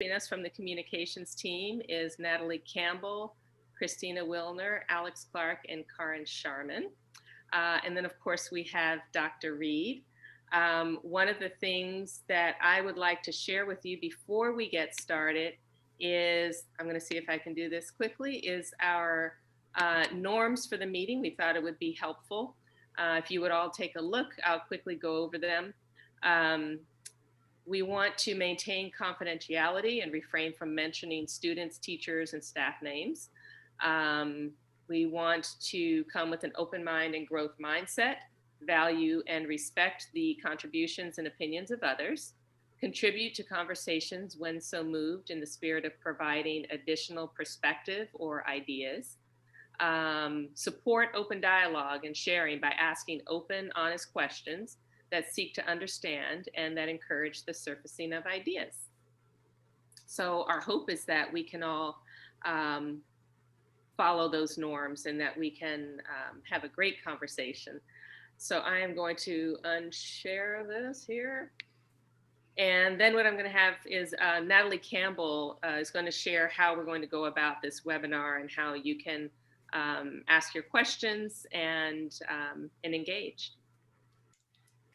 Joining us from the communications team is Natalie Campbell, Christina Wilner, Alex Clark, and Karin Sharman. And then, of course, we have Dr. Reid. One of the things that I would like to share with you before we get started is, I'm going to see if I can do this quickly, is our norms for the meeting. We thought it would be helpful. If you would all take a look, I'll quickly go over them. We want to maintain confidentiality and refrain from mentioning students, teachers, and staff names. We want to come with an open mind and growth mindset, value and respect the contributions and opinions of others, contribute to conversations when so moved in the spirit of providing additional perspective or ideas, support open dialogue and sharing by asking open, honest questions that seek to understand and that encourage the surfacing of ideas. So our hope is that we can all follow those norms and that we can have a great conversation. So I am going to unshare this here. And then what I'm going to have is Natalie Campbell is going to share how we're going to go about this webinar and how you can ask your questions and engage.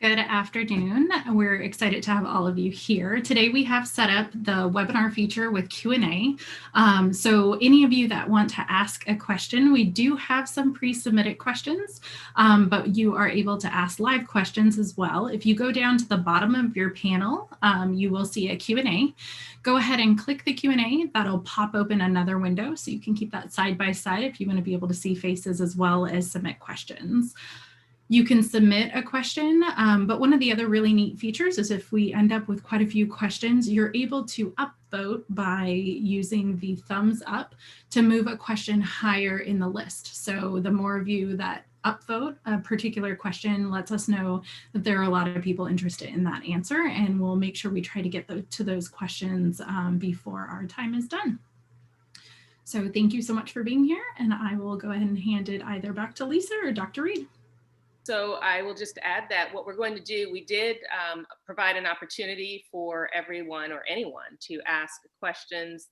Good afternoon. We're excited to have all of you here. Today we have set up the webinar feature with Q&A. So any of you that want to ask a question, we do have some pre-submitted questions, but you are able to ask live questions as well. If you go down to the bottom of your panel, you will see a Q&A. Go ahead and click the Q&A. That'll pop open another window so you can keep that side by side if you want to be able to see faces as well as submit questions. You can submit a question, but one of the other really neat features is if we end up with quite a few questions, you're able to upvote by using the thumbs up to move a question higher in the list. So the more of you that upvote a particular question lets us know that there are a lot of people interested in that answer, and we'll make sure we try to get to those questions before our time is done. So thank you so much for being here, and I will go ahead and hand it either back to Lisa or Dr. Reid. So I will just add that what we're going to do, we did provide an opportunity for everyone or anyone to ask questions,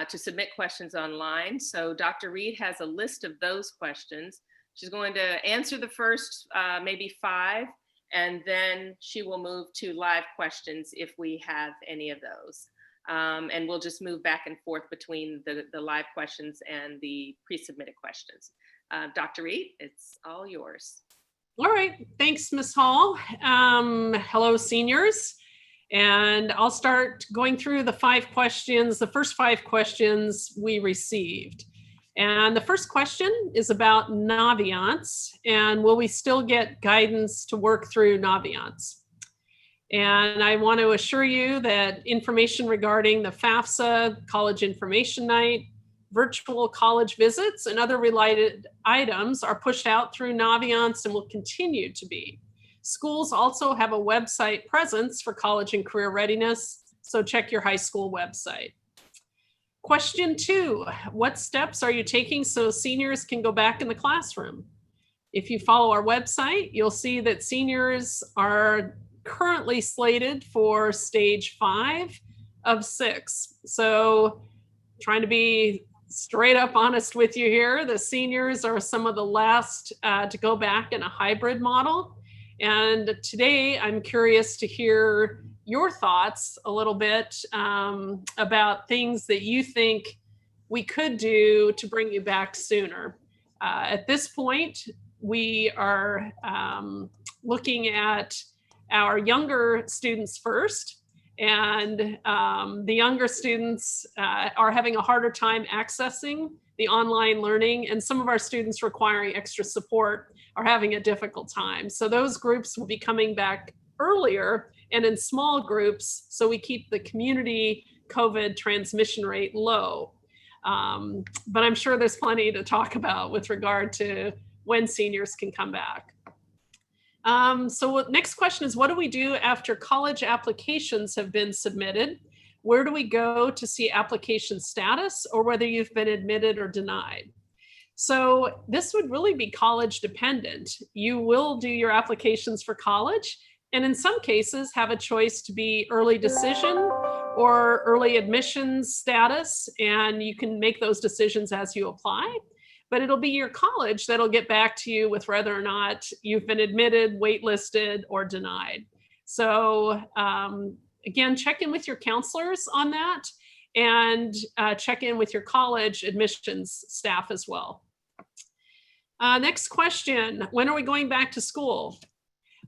to submit questions online. So Dr. Reid has a list of those questions. She's going to answer the first maybe 5, and then she will move to live questions if we have any of those. And we'll just move back and forth between the live questions and the pre-submitted questions. Dr. Reid, it's all yours. All right, thanks, Ms. Hall. Hello, seniors. And I'll start going through the 5 questions, the first 5 questions we received. And the first question is about Naviance, and will we still get guidance to work through Naviance? And I want to assure you that information regarding the FAFSA, College Information Night, virtual college visits, and other related items are pushed out through Naviance and will continue to be. Schools also have a website presence for college and career readiness, so check your high school website. Question 2, what steps are you taking so seniors can go back in the classroom? If you follow our website, you'll see that seniors are currently slated for stage 5 of 6. So trying to be straight up honest with you here, the seniors are some of the last to go back in a hybrid model. And today I'm curious to hear your thoughts a little bit about things that you think we could do to bring you back sooner. At this point, we are looking at our younger students first. And the younger students are having a harder time accessing the online learning, and some of our students requiring extra support are having a difficult time. So those groups will be coming back earlier and in small groups, so we keep the community COVID transmission rate low. But I'm sure there's plenty to talk about with regard to when seniors can come back. So next question is, what do we do after college applications have been submitted? Where do we go to see application status or whether you've been admitted or denied? So this would really be college dependent. You will do your applications for college, and in some cases have a choice to be early decision or early admissions status, and you can make those decisions as you apply. But it'll be your college that'll get back to you with whether or not you've been admitted, waitlisted, or denied. So again, check in with your counselors on that, and check in with your college admissions staff as well. Next question, when are we going back to school?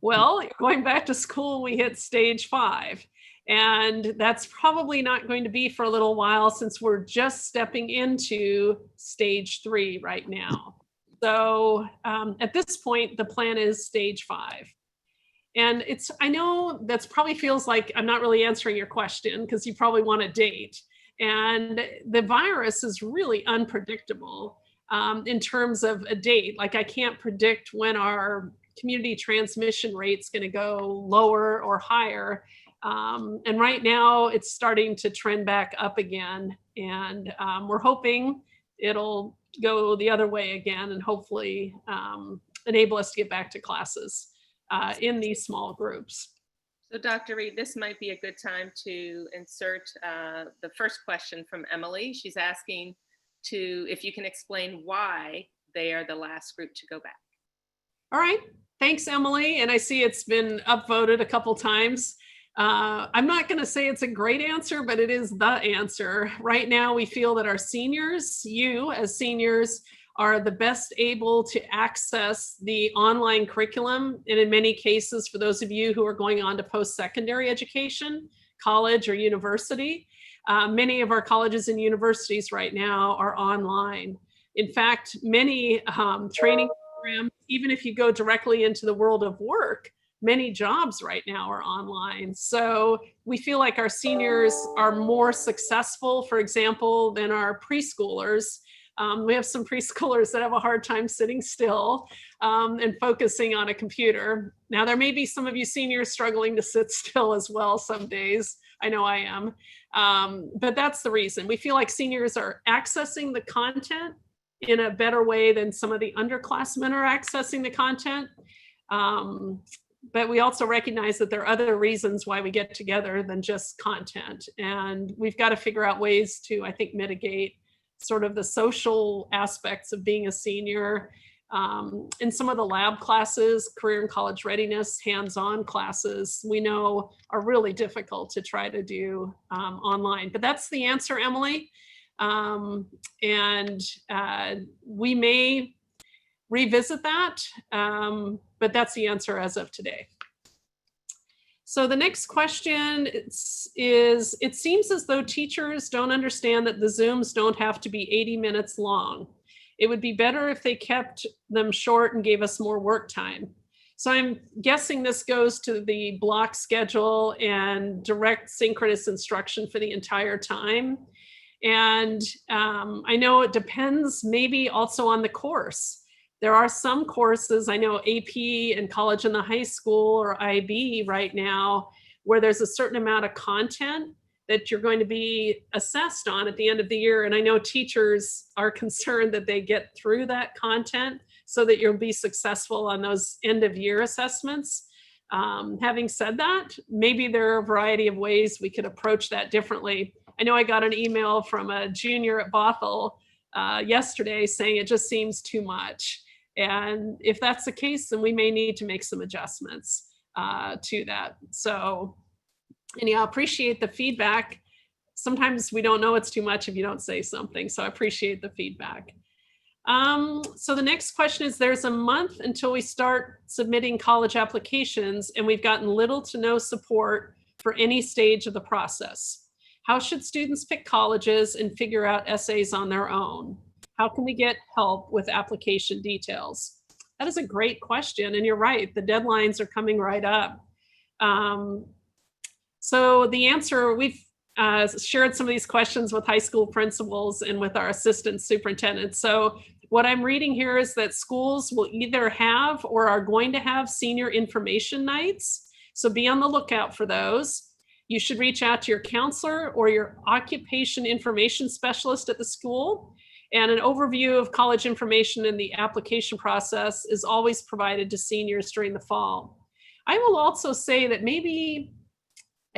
Well, going back to school, we hit stage 5. And that's probably not going to be for a little while, since we're just stepping into stage 3 right now. So at this point, the plan is stage 5. And I know that's probably feels like I'm not really answering your question, because you probably want a date. And the virus is really unpredictable in terms of a date. Like, I can't predict when our community transmission rate's going to go lower or higher. And right now it's starting to trend back up again. And we're hoping it'll go the other way again, and hopefully enable us to get back to classes in these small groups. So Dr. Reid, this might be a good time to insert the first question from Emily. She's asking if you can explain why they are the last group to go back. All right. Thanks, Emily. And I see it's been upvoted a couple times. I'm not going to say it's a great answer, but it is the answer. Right now, we feel that our seniors, you as seniors, are the best able to access the online curriculum. And in many cases, for those of you who are going on to post-secondary education, college or university, many of our colleges and universities right now are online. In fact, many training programs, even if you go directly into the world of work, many jobs right now are online. So we feel like our seniors are more successful, for example, than our preschoolers. We have some preschoolers that have a hard time sitting still and focusing on a computer. Now, there may be some of you seniors struggling to sit still as well some days. I know I am. But that's the reason. We feel like seniors are accessing the content in a better way than some of the underclassmen are accessing the content. But we also recognize that there are other reasons why we get together than just content. And we've got to figure out ways to, I think, mitigate sort of the social aspects of being a senior. In some of the lab classes, career and college readiness, hands-on classes, we know are really difficult to try to do online. But that's the answer, Emily. And we may revisit that, but that's the answer as of today. So the next question is, it seems as though teachers don't understand that the Zooms don't have to be 80 minutes long. It would be better if they kept them short and gave us more work time. So I'm guessing this goes to the block schedule and direct synchronous instruction for the entire time. And I know it depends maybe also on the course. There are some courses, I know AP and college and the high school or IB right now, where there's a certain amount of content that you're going to be assessed on at the end of the year. And I know teachers are concerned that they get through that content so that you'll be successful on those end of year assessments. Having said that, maybe there are a variety of ways we could approach that differently. I know I got an email from a junior at Bothell yesterday saying it just seems too much. And if that's the case, then we may need to make some adjustments to that. So, and yeah, I appreciate the feedback. Sometimes we don't know it's too much if you don't say something. So I appreciate the feedback. So the next question is, there's a month until we start submitting college applications, and we've gotten little to no support for any stage of the process. How should students pick colleges and figure out essays on their own? How can we get help with application details? That is a great question. And you're right, the deadlines are coming right up. So the answer, we've shared some of these questions with high school principals and with our assistant superintendents. So what I'm reading here is that schools will either have or are going to have senior information nights. So be on the lookout for those. You should reach out to your counselor or your occupation information specialist at the school. And an overview of college information in the application process is always provided to seniors during the fall. I will also say that maybe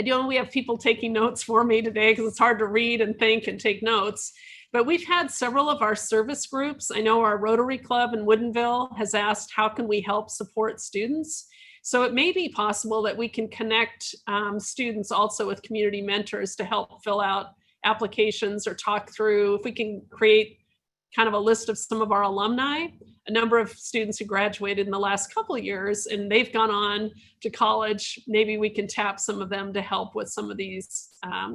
I know we have people taking notes for me today because it's hard to read and think and take notes. But we've had several of our service groups. I know our Rotary Club in Woodinville has asked, how can we help support students? So it may be possible that we can connect students also with community mentors to help fill out applications or talk through, if we can create kind of a list of some of our alumni, a number of students who graduated in the last couple of years and they've gone on to college. Maybe we can tap some of them to help with some of these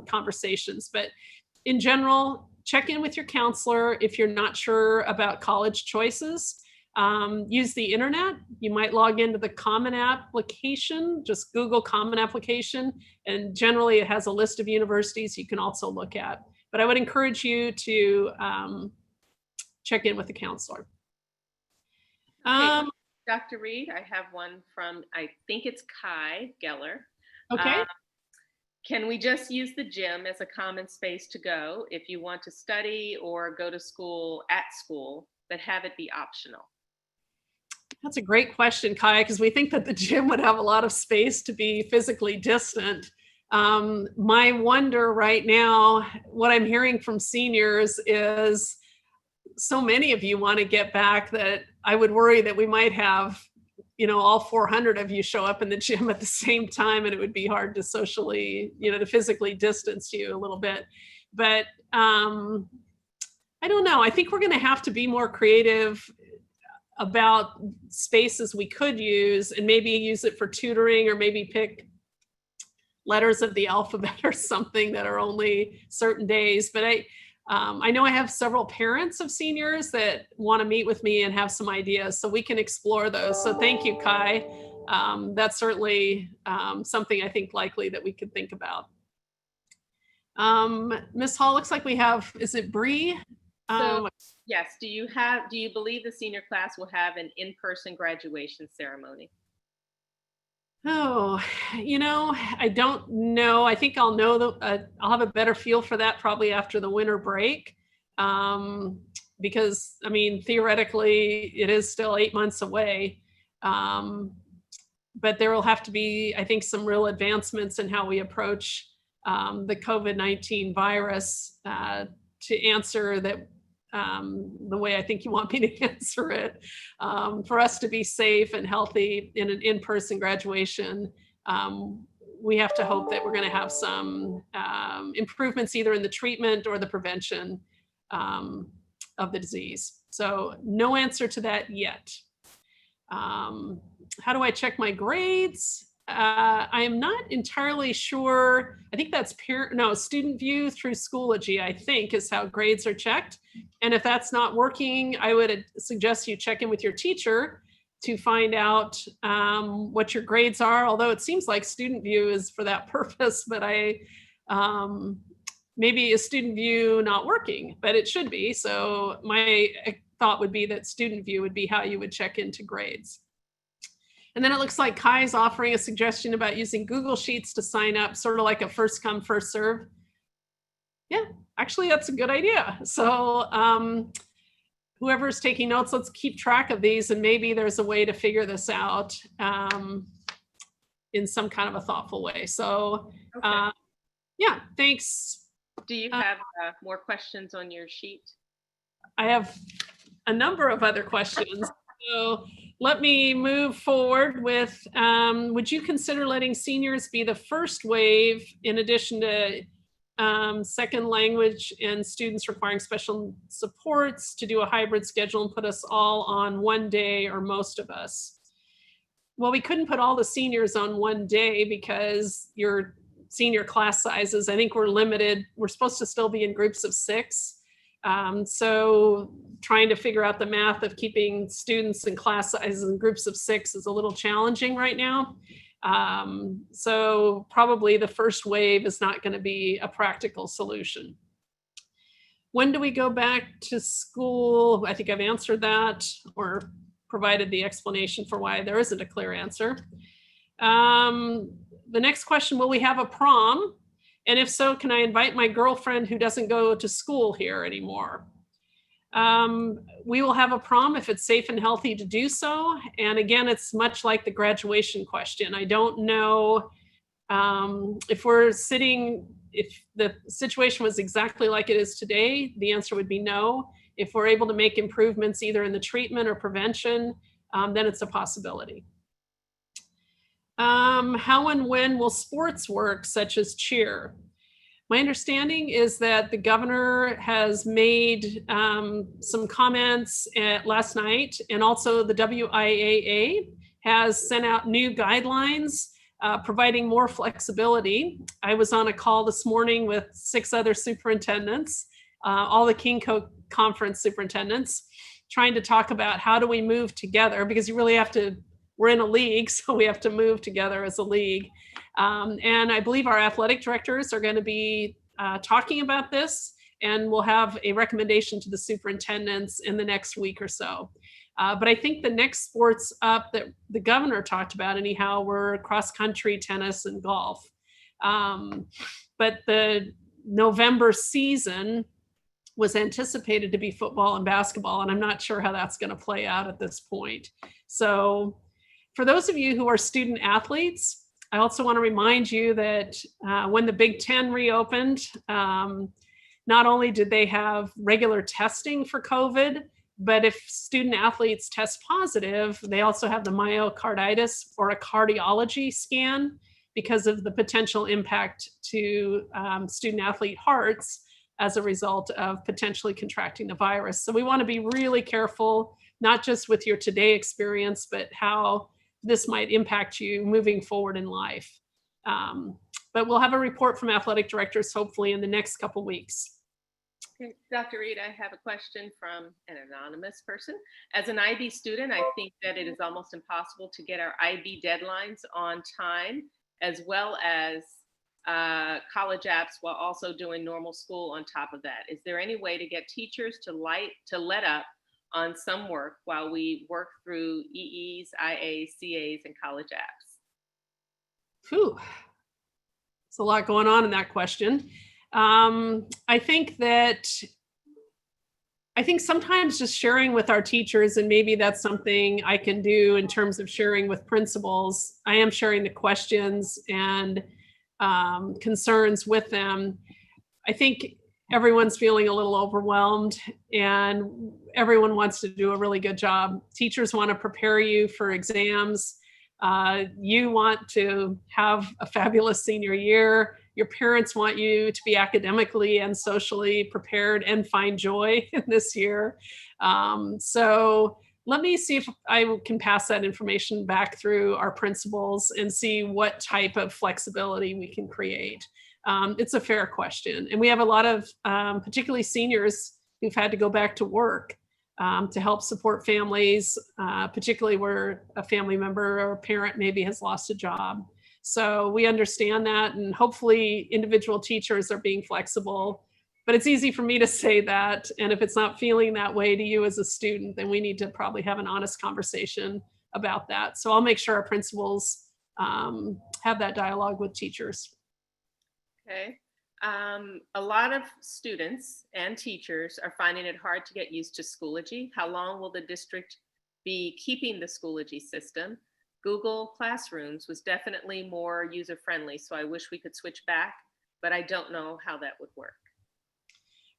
conversations. But in general, check in with your counselor if you're not sure about college choices. Use the internet. You might log into the Common application, just Google Common application, and generally it has a list of universities you can also look at. But I would encourage you to check in with the counselor. Dr. Reid, I have one from, I think it's Kai Geller. Okay. Can we just use the gym as a common space to go if you want to study or go to school at school, but have it be optional? That's a great question, Kai, because we think that the gym would have a lot of space to be physically distant. My wonder right now, what I'm hearing from seniors is so many of you want to get back that I would worry that we might have, all 400 of you show up in the gym at the same time, and it would be hard to socially, to physically distance you a little bit. But I don't know. I think we're going to have to be more creative about spaces we could use and maybe use it for tutoring, or maybe pick letters of the alphabet or something that are only certain days. But I know I have several parents of seniors that want to meet with me and have some ideas, so we can explore those. So thank you, Kai. That's certainly something I think likely that we could think about. Ms. Hall, looks like we have, is it Bree? So, yes, do you believe the senior class will have an in-person graduation ceremony? Oh, I don't know. I think I'll know I'll have a better feel for that probably after the winter break. Because theoretically it is still 8 months away. But there will have to be, I think, some real advancements in how we approach the COVID-19 virus to answer that the way I think you want me to answer it. For us to be safe and healthy in an in-person graduation, we have to hope that we're going to have some improvements either in the treatment or the prevention of the disease. So no answer to that yet. How do I check my grades? I am not entirely sure. I think that's student view through Schoology, I think, is how grades are checked. And if that's not working, I would suggest you check in with your teacher to find out what your grades are, although it seems like student view is for that purpose, but maybe a student view not working, but it should be. So my thought would be that student view would be how you would check into grades. And then it looks like Kai's offering a suggestion about using Google Sheets to sign up, sort of like a first come, first serve. Yeah, actually, that's a good idea. So whoever's taking notes, let's keep track of these, and maybe there's a way to figure this out in some kind of a thoughtful way. So okay. Yeah, thanks. Do you have more questions on your sheet? I have a number of other questions. So let me move forward with, would you consider letting seniors be the first wave in addition to second language and students requiring special supports to do a hybrid schedule and put us all on one day, or most of us? Well, we couldn't put all the seniors on one day because your senior class sizes, I think we're limited. We're supposed to still be in groups of 6. So trying to figure out the math of keeping students in class sizes in groups of 6 is a little challenging right now. So probably the first wave is not going to be a practical solution. When do we go back to school? I think I've answered that, or provided the explanation for why there isn't a clear answer. The next question, will we have a prom? And if so, can I invite my girlfriend who doesn't go to school here anymore? We will have a prom if it's safe and healthy to do so. And again, it's much like the graduation question. I don't know If the situation was exactly like it is today, the answer would be no. If we're able to make improvements either in the treatment or prevention, then it's a possibility. How and when will sports work, such as cheer? My understanding is that the governor has made some comments last night, and also the WIAA has sent out new guidelines providing more flexibility. I was on a call this morning with 6 other superintendents, all the KingCo conference superintendents, trying to talk about how do we move together, because you really have to, we're in a league, so we have to move together as a league. And I believe our athletic directors are going to be talking about this, and we'll have a recommendation to the superintendents in the next week or so. But I think the next sports up that the governor talked about anyhow were cross country, tennis, and golf. But the November season was anticipated to be football and basketball, and I'm not sure how that's going to play out at this point. So for those of you who are student athletes, I also want to remind you that when the Big Ten reopened, not only did they have regular testing for COVID, but if student athletes test positive, they also have the myocarditis or a cardiology scan because of the potential impact to student athlete hearts as a result of potentially contracting the virus. So we want to be really careful, not just with your today experience, but how this might impact you moving forward in life. But we'll have a report from athletic directors hopefully in the next couple weeks. Okay, Dr. Reid, I have a question from an anonymous person. As an IB student, I think that it is almost impossible to get our IB deadlines on time, as well as college apps, while also doing normal school on top of that. Is there any way to get teachers to let up on some work while we work through EEs, IAs, CAs, and college apps? Whew. There's a lot going on in that question. I think sometimes just sharing with our teachers, and maybe that's something I can do in terms of sharing with principals. I am sharing the questions and concerns with them. I think everyone's feeling a little overwhelmed, and everyone wants to do a really good job. Teachers want to prepare you for exams. You want to have a fabulous senior year. Your parents want you to be academically and socially prepared and find joy in this year. So let me see if I can pass that information back through our principals and see what type of flexibility we can create. It's a fair question. And we have a lot of, particularly seniors who've had to go back to work to help support families, particularly where a family member or a parent maybe has lost a job. So we understand that, and hopefully individual teachers are being flexible. But it's easy for me to say that, and if it's not feeling that way to you as a student, then we need to probably have an honest conversation about that. So I'll make sure our principals have that dialogue with teachers. Okay. A lot of students and teachers are finding it hard to get used to Schoology. How long will the district be keeping the Schoology system? Google Classrooms was definitely more user-friendly, so I wish we could switch back, but I don't know how that would work.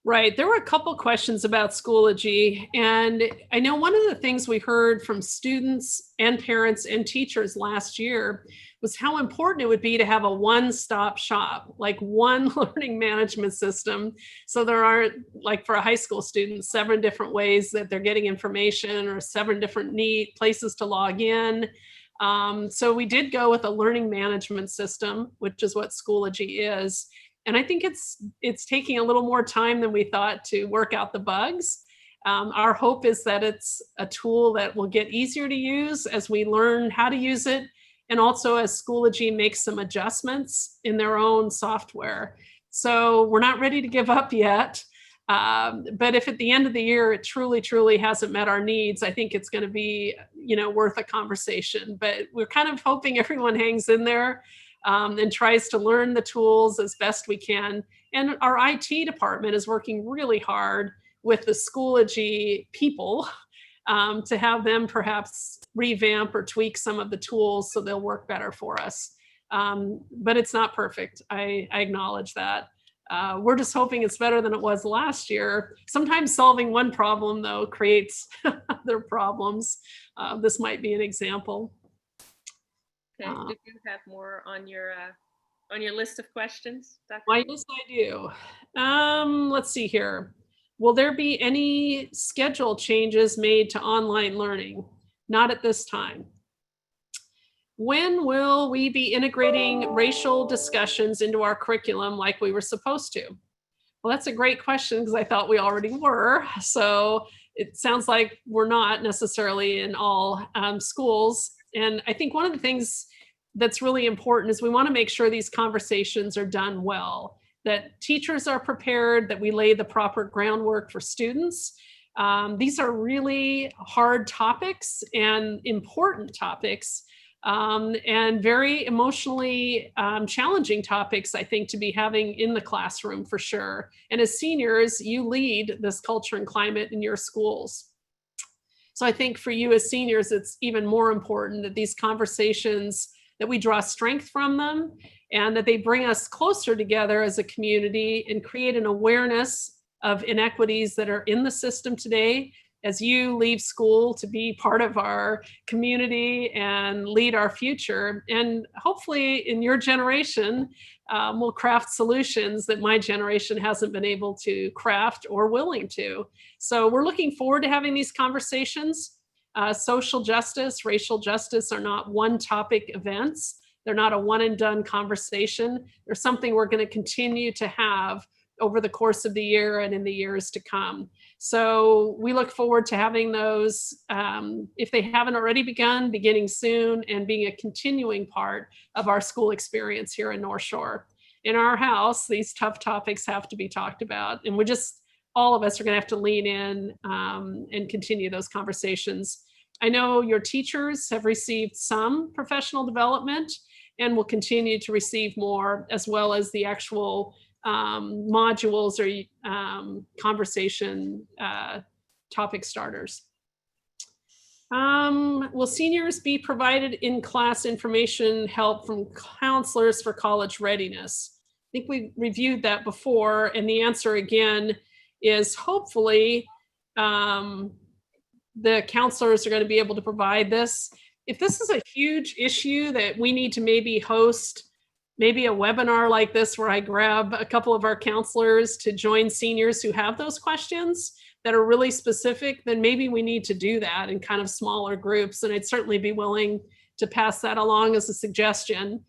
Right. There were a couple questions about Schoology, and I know one of the things we heard from students and parents and teachers last year was how important it would be to have a one-stop shop, like one learning management system. So there aren't, like for a high school student, 7 different ways that they're getting information or 7 different neat places to log in. So we did go with a learning management system, which is what Schoology is. And I think it's taking a little more time than we thought to work out the bugs. Our hope is that it's a tool that will get easier to use as we learn how to use it, and also as Schoology makes some adjustments in their own software. So we're not ready to give up yet. But if at the end of the year it truly hasn't met our needs, I think it's going to be, worth a conversation. But we're kind of hoping everyone hangs in there and tries to learn the tools as best we can. And our IT department is working really hard with the Schoology people to have them perhaps revamp or tweak some of the tools so they'll work better for us. but it's not perfect. I acknowledge that. We're just hoping it's better than it was last year. Sometimes solving one problem, though, creates other problems. This might be an example. Okay. Did you have more on your list of questions, Dr. Yes, I do. Let's see here. Will there be any schedule changes made to online learning? Not at this time. When will we be integrating racial discussions into our curriculum like we were supposed to? Well, that's a great question because I thought we already were. So it sounds like we're not necessarily in all schools. And I think one of the things that's really important is we want to make sure these conversations are done well, that teachers are prepared, that we lay the proper groundwork for students. These are really hard topics and important topics, and very emotionally challenging topics, I think, to be having in the classroom for sure. And as seniors, you lead this culture and climate in your schools. So I think for you as seniors, it's even more important that these conversations, that we draw strength from them and that they bring us closer together as a community and create an awareness of inequities that are in the system today as you leave school to be part of our community and lead our future. And hopefully in your generation, we'll craft solutions that my generation hasn't been able to craft or willing to. So we're looking forward to having these conversations. Social justice, racial justice are not one topic events. They're not a one and done conversation. They're something we're going to continue to have over the course of the year and in the years to come. So we look forward to having those, if they haven't already begun, beginning soon and being a continuing part of our school experience here in North Shore. In our house, these tough topics have to be talked about, and all of us are going to have to lean in and continue those conversations. I know your teachers have received some professional development and will continue to receive more, as well as the actual modules or conversation topic starters. Will seniors be provided in-class information help from counselors for college readiness? I think we reviewed that before, and the answer again is hopefully the counselors are going to be able to provide this. If this is a huge issue that we need to maybe host maybe a webinar like this where I grab a couple of our counselors to join seniors who have those questions that are really specific, then maybe we need to do that in kind of smaller groups. And I'd certainly be willing to pass that along as a suggestion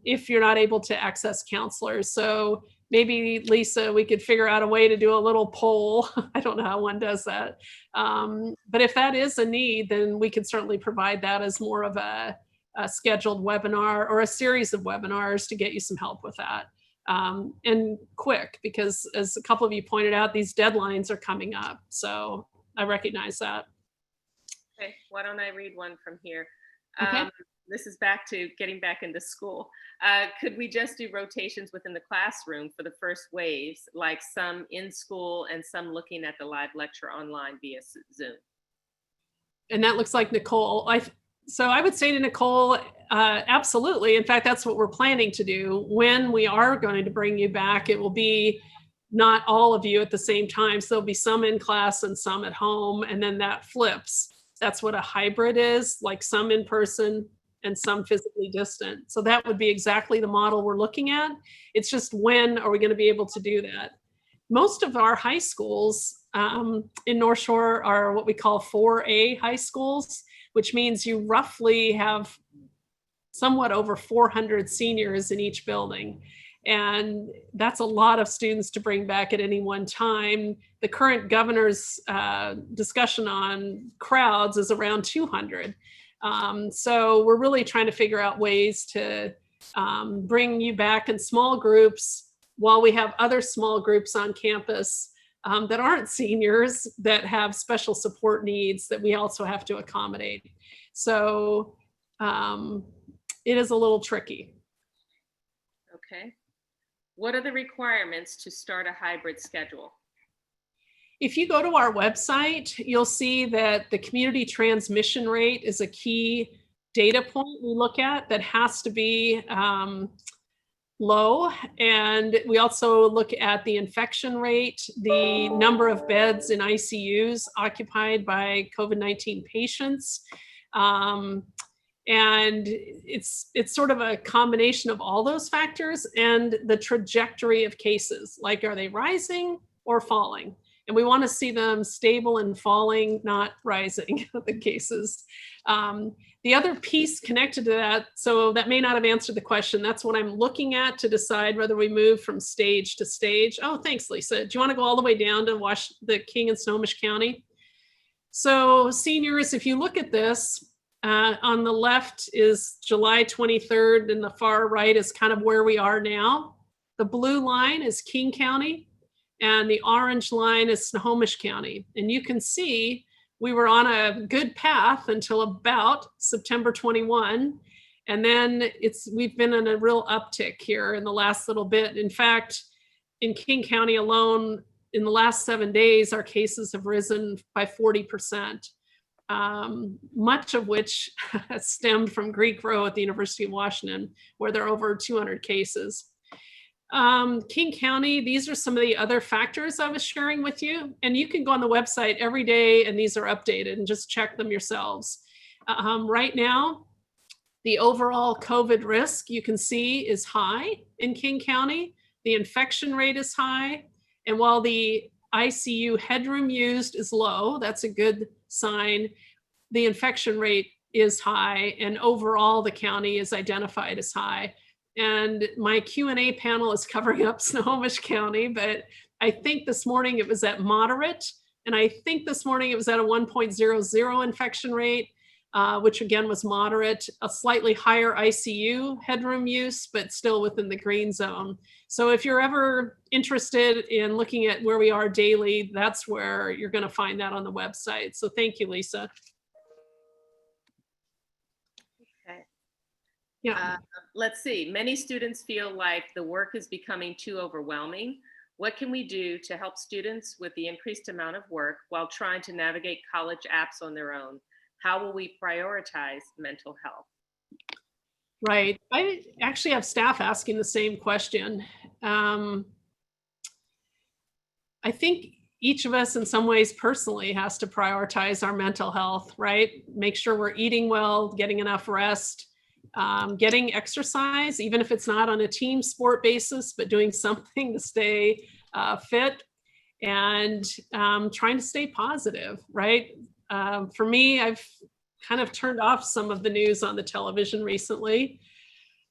if you're not able to access counselors. So maybe, Lisa, we could figure out a way to do a little poll. I don't know how one does that. But if that is a need, then we could certainly provide that as more of a scheduled webinar or a series of webinars to get you some help with that. And quick, because as a couple of you pointed out, these deadlines are coming up. So I recognize that. Okay, why don't I read one from here? Okay. This is back to getting back into school. Could we just do rotations within the classroom for the first waves, like some in school and some looking at the live lecture online via Zoom? And that looks like Nicole. So I would say to Nicole, absolutely. In fact, that's what we're planning to do. When we are going to bring you back, it will be not all of you at the same time. So there'll be some in class and some at home, and then that flips. That's what a hybrid is, like some in person and some physically distant. So that would be exactly the model we're looking at. It's just when are we going to be able to do that? Most of our high schools in North Shore are what we call 4A high schools, which means you roughly have somewhat over 400 seniors in each building. And that's a lot of students to bring back at any one time. The current governor's discussion on crowds is around 200. So we're really trying to figure out ways to bring you back in small groups while we have other small groups on campus that aren't seniors that have special support needs that we also have to accommodate. So it is a little tricky. Okay. What are the requirements to start a hybrid schedule? If you go to our website, you'll see that the community transmission rate is a key data point we look at that has to be low. And we also look at the infection rate, the number of beds in ICUs occupied by COVID-19 patients. And it's sort of a combination of all those factors and the trajectory of cases, like are they rising or falling? And we want to see them stable and falling, not rising, the cases. The other piece connected to that, so that may not have answered the question, that's what I'm looking at to decide whether we move from stage to stage. Oh, thanks, Lisa. Do you want to go all the way down to the King and Snohomish County? So seniors, if you look at this, on the left is July 23rd, and the far right is kind of where we are now. The blue line is King County, and the orange line is Snohomish County. And you can see we were on a good path until about September 21. And then we've been in a real uptick here in the last little bit. In fact, in King County alone, in the last 7 days, our cases have risen by 40%. Much of which has stemmed from Greek Row at the University of Washington, where there are over 200 cases. King County, these are some of the other factors I was sharing with you, and you can go on the website every day and these are updated and just check them yourselves. Right now, the overall COVID risk you can see is high in King County. The infection rate is high, and while the ICU headroom used is low, that's a good sign. The infection rate is high, and overall the county is identified as high. And my Q&A panel is covering up Snohomish County, but I think this morning it was at moderate, and I think this morning it was at a 1.00 infection rate, which again was moderate, a slightly higher ICU headroom use, but still within the green zone. So if you're ever interested in looking at where we are daily, that's where you're going to find that on the website. So thank you, Lisa. Okay. Yeah. Let's see. Many students feel like the work is becoming too overwhelming. What can we do to help students with the increased amount of work while trying to navigate college apps on their own? How will we prioritize mental health? Right. I actually have staff asking the same question. I think each of us in some ways personally has to prioritize our mental health, right? Make sure we're eating well, getting enough rest, getting exercise, even if it's not on a team sport basis, but doing something to stay fit, and trying to stay positive, right? For me, I've kind of turned off some of the news on the television recently,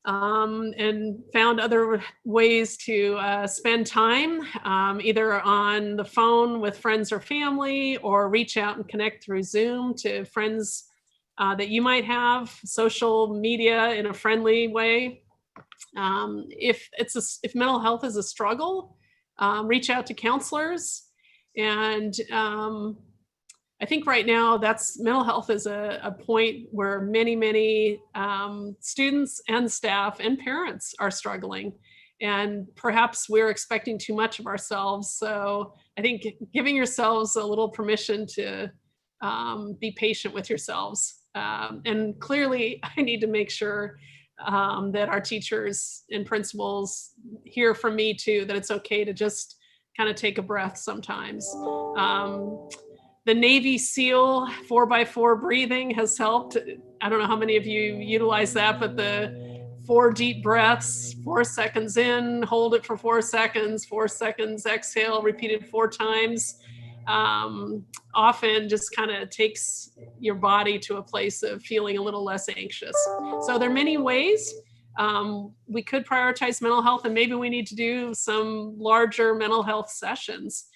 and found other ways to spend time, either on the phone with friends or family, or reach out and connect through Zoom to friends that you might have, social media in a friendly way. If mental health is a struggle, reach out to counselors. And I think right now mental health is a point where many students and staff and parents are struggling, and perhaps we're expecting too much of ourselves. So I think giving yourselves a little permission to be patient with yourselves. And clearly I need to make sure that our teachers and principals hear from me too, that it's okay to just kind of take a breath sometimes. The Navy SEAL 4x4 breathing has helped. I don't know how many of you utilize that, but the 4 deep breaths, 4 seconds in, hold it for 4 seconds, 4 seconds, exhale, repeated 4 times, often just kind of takes your body to a place of feeling a little less anxious. So there are many ways we could prioritize mental health, and maybe we need to do some larger mental health sessions.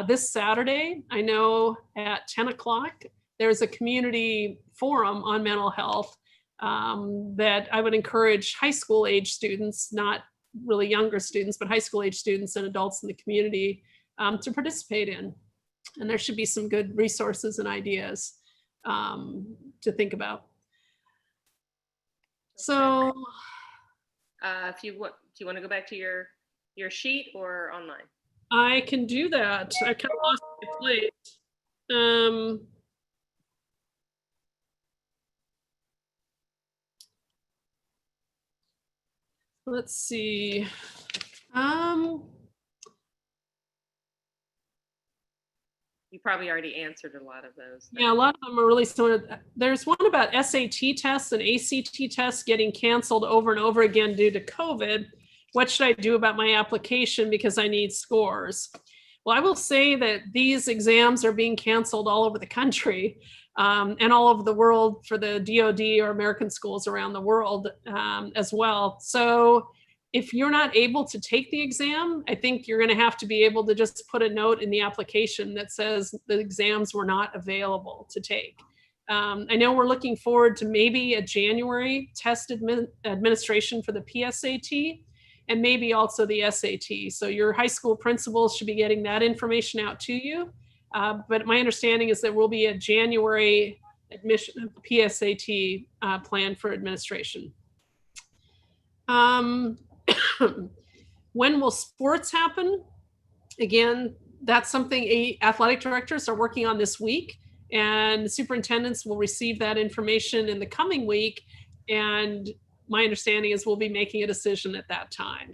This Saturday, I know at 10 o'clock, there's a community forum on mental health that I would encourage high school age students, not really younger students, but high school age students and adults in the community to participate in. And there should be some good resources and ideas to think about. So, do you want to go back to your sheet or online? I can do that. I kind of lost my place. Let's see. You probably already answered a lot of those. Yeah, a lot of them are really similar. There's one about SAT tests and ACT tests getting canceled over and over again due to COVID. What should I do about my application because I need scores? Well, I will say that these exams are being canceled all over the country and all over the world for the DoD or American schools around the world as well. So if you're not able to take the exam, I think you're going to have to be able to just put a note in the application that says the exams were not available to take. I know we're looking forward to maybe a January test administration for the PSAT and maybe also the SAT. So your high school principals should be getting that information out to you. But my understanding is there will be a January admission of the PSAT plan for administration. When will sports happen? Again, that's something athletic directors are working on this week, and superintendents will receive that information in the coming week. And my understanding is we'll be making a decision at that time.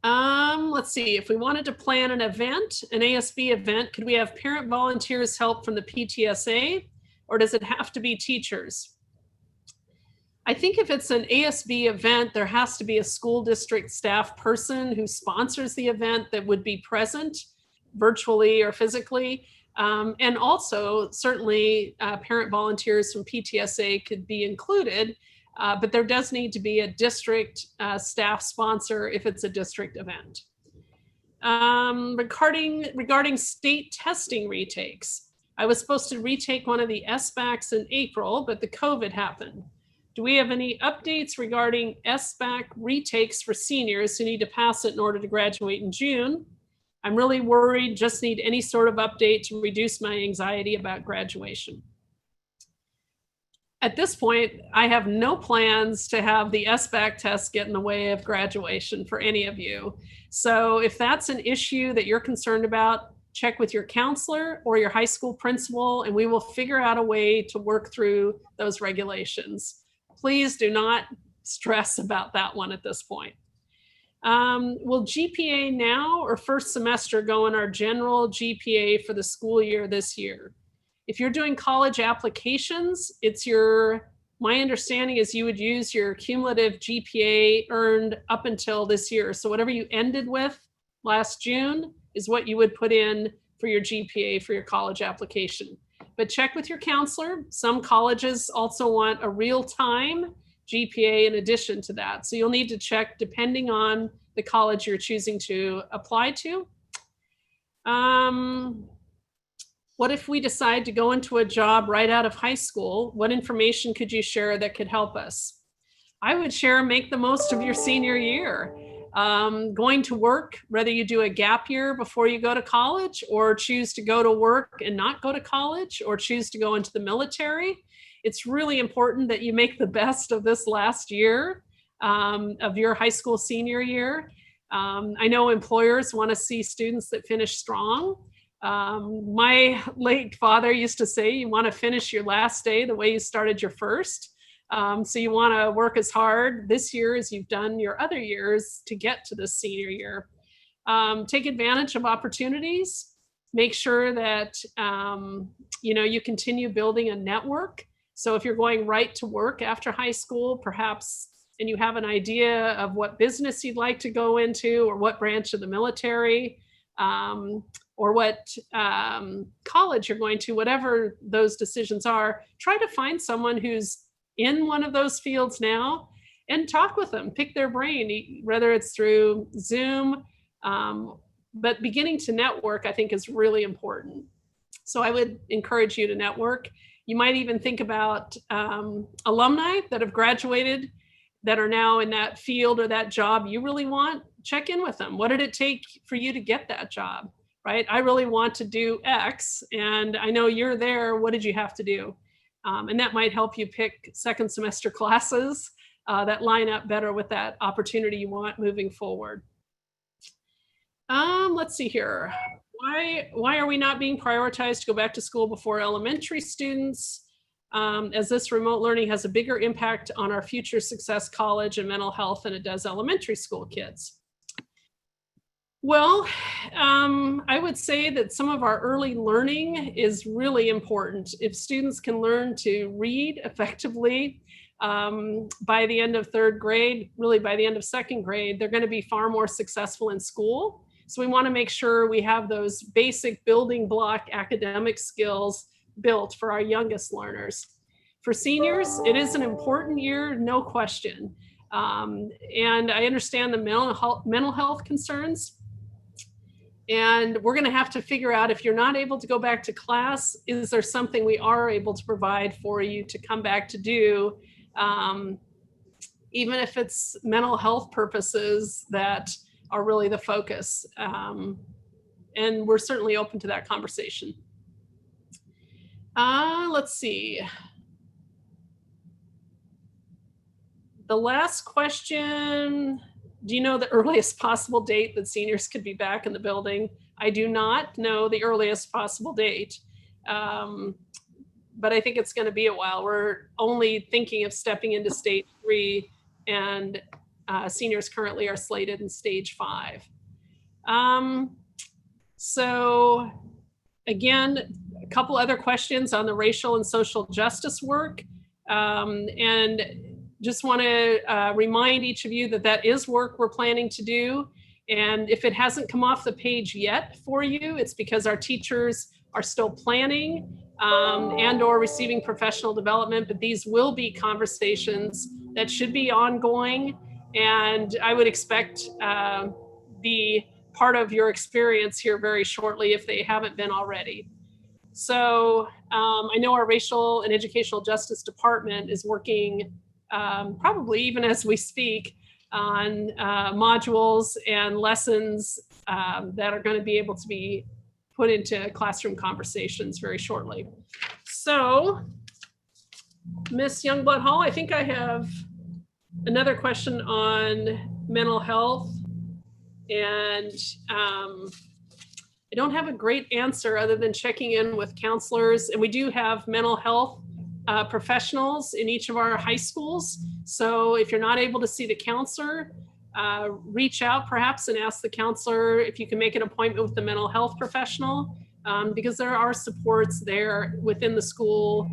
Let's see, if we wanted to plan an event, an ASB event, could we have parent volunteers help from the PTSA, or does it have to be teachers? I think if it's an ASB event, there has to be a school district staff person who sponsors the event that would be present virtually or physically. And also certainly parent volunteers from PTSA could be included, but there does need to be a district staff sponsor if it's a district event. Regarding state testing retakes, I was supposed to retake one of the SBACs in April, but the COVID happened. Do we have any updates regarding SBAC retakes for seniors who need to pass it in order to graduate in June? I'm really worried, just need any sort of update to reduce my anxiety about graduation. At this point, I have no plans to have the SBAC test get in the way of graduation for any of you. So if that's an issue that you're concerned about, check with your counselor or your high school principal, and we will figure out a way to work through those regulations. Please do not stress about that one at this point. Will GPA now or first semester go in our general GPA for the school year this year? If you're doing college applications, my understanding is you would use your cumulative GPA earned up until this year. So whatever you ended with last June is what you would put in for your GPA for your college application. But check with your counselor. Some colleges also want a real-time GPA in addition to that. So you'll need to check depending on the college you're choosing to apply to. What if we decide to go into a job right out of high school? What information could you share that could help us? I would share make the most of your senior year. Going to work, whether you do a gap year before you go to college or choose to go to work and not go to college or choose to go into the military. It's really important that you make the best of this last year of your high school senior year. I know employers want to see students that finish strong. My late father used to say, you want to finish your last day the way you started your first. So you want to work as hard this year as you've done your other years to get to this senior year. Take advantage of opportunities. Make sure that you continue building a network. So if you're going right to work after high school, perhaps, and you have an idea of what business you'd like to go into or what branch of the military, or what college you're going to, whatever those decisions are, try to find someone who's in one of those fields now and talk with them, pick their brain, whether it's through Zoom, but beginning to network, I think, is really important. So I would encourage you to network. You might even think about alumni that have graduated that are now in that field or that job you really want. Check in with them. What did it take for you to get that job, right? I really want to do X, and I know you're there. What did you have to do? And that might help you pick second semester classes that line up better with that opportunity you want moving forward. Let's see here. Why are we not being prioritized to go back to school before elementary students? as this remote learning has a bigger impact on our future success college and mental health than it does elementary school kids? Well, I would say that some of our early learning is really important. If students can learn to read effectively by the end of third grade, really by the end of second grade, they're going to be far more successful in school. So we want to make sure we have those basic building block academic skills built for our youngest learners. For seniors, it is an important year, no question. And I understand the mental health concerns. And we're going to have to figure out, if you're not able to go back to class, is there something we are able to provide for you to come back to do, even if it's mental health purposes that are really the focus. And we're certainly open to that conversation. Let's see. The last question. Do you know the earliest possible date that seniors could be back in the building? I do not know the earliest possible date, but I think it's going to be a while. We're only thinking of stepping into stage 3, and seniors currently are slated in stage 5. So again, a couple other questions on the racial and social justice work. And just want to remind each of you that that is work we're planning to do. And if it hasn't come off the page yet for you, it's because our teachers are still planning and or receiving professional development, but these will be conversations that should be ongoing. And I would expect be part of your experience here very shortly if they haven't been already. So I know our racial and educational justice department is working probably even as we speak on modules and lessons that are going to be able to be put into classroom conversations very shortly. So, Ms. Youngblood Hall, I think I have another question on mental health, and I don't have a great answer other than checking in with counselors, and we do have mental health professionals in each of our high schools. So if you're not able to see the counselor, reach out perhaps and ask the counselor if you can make an appointment with the mental health professional, because there are supports there within the school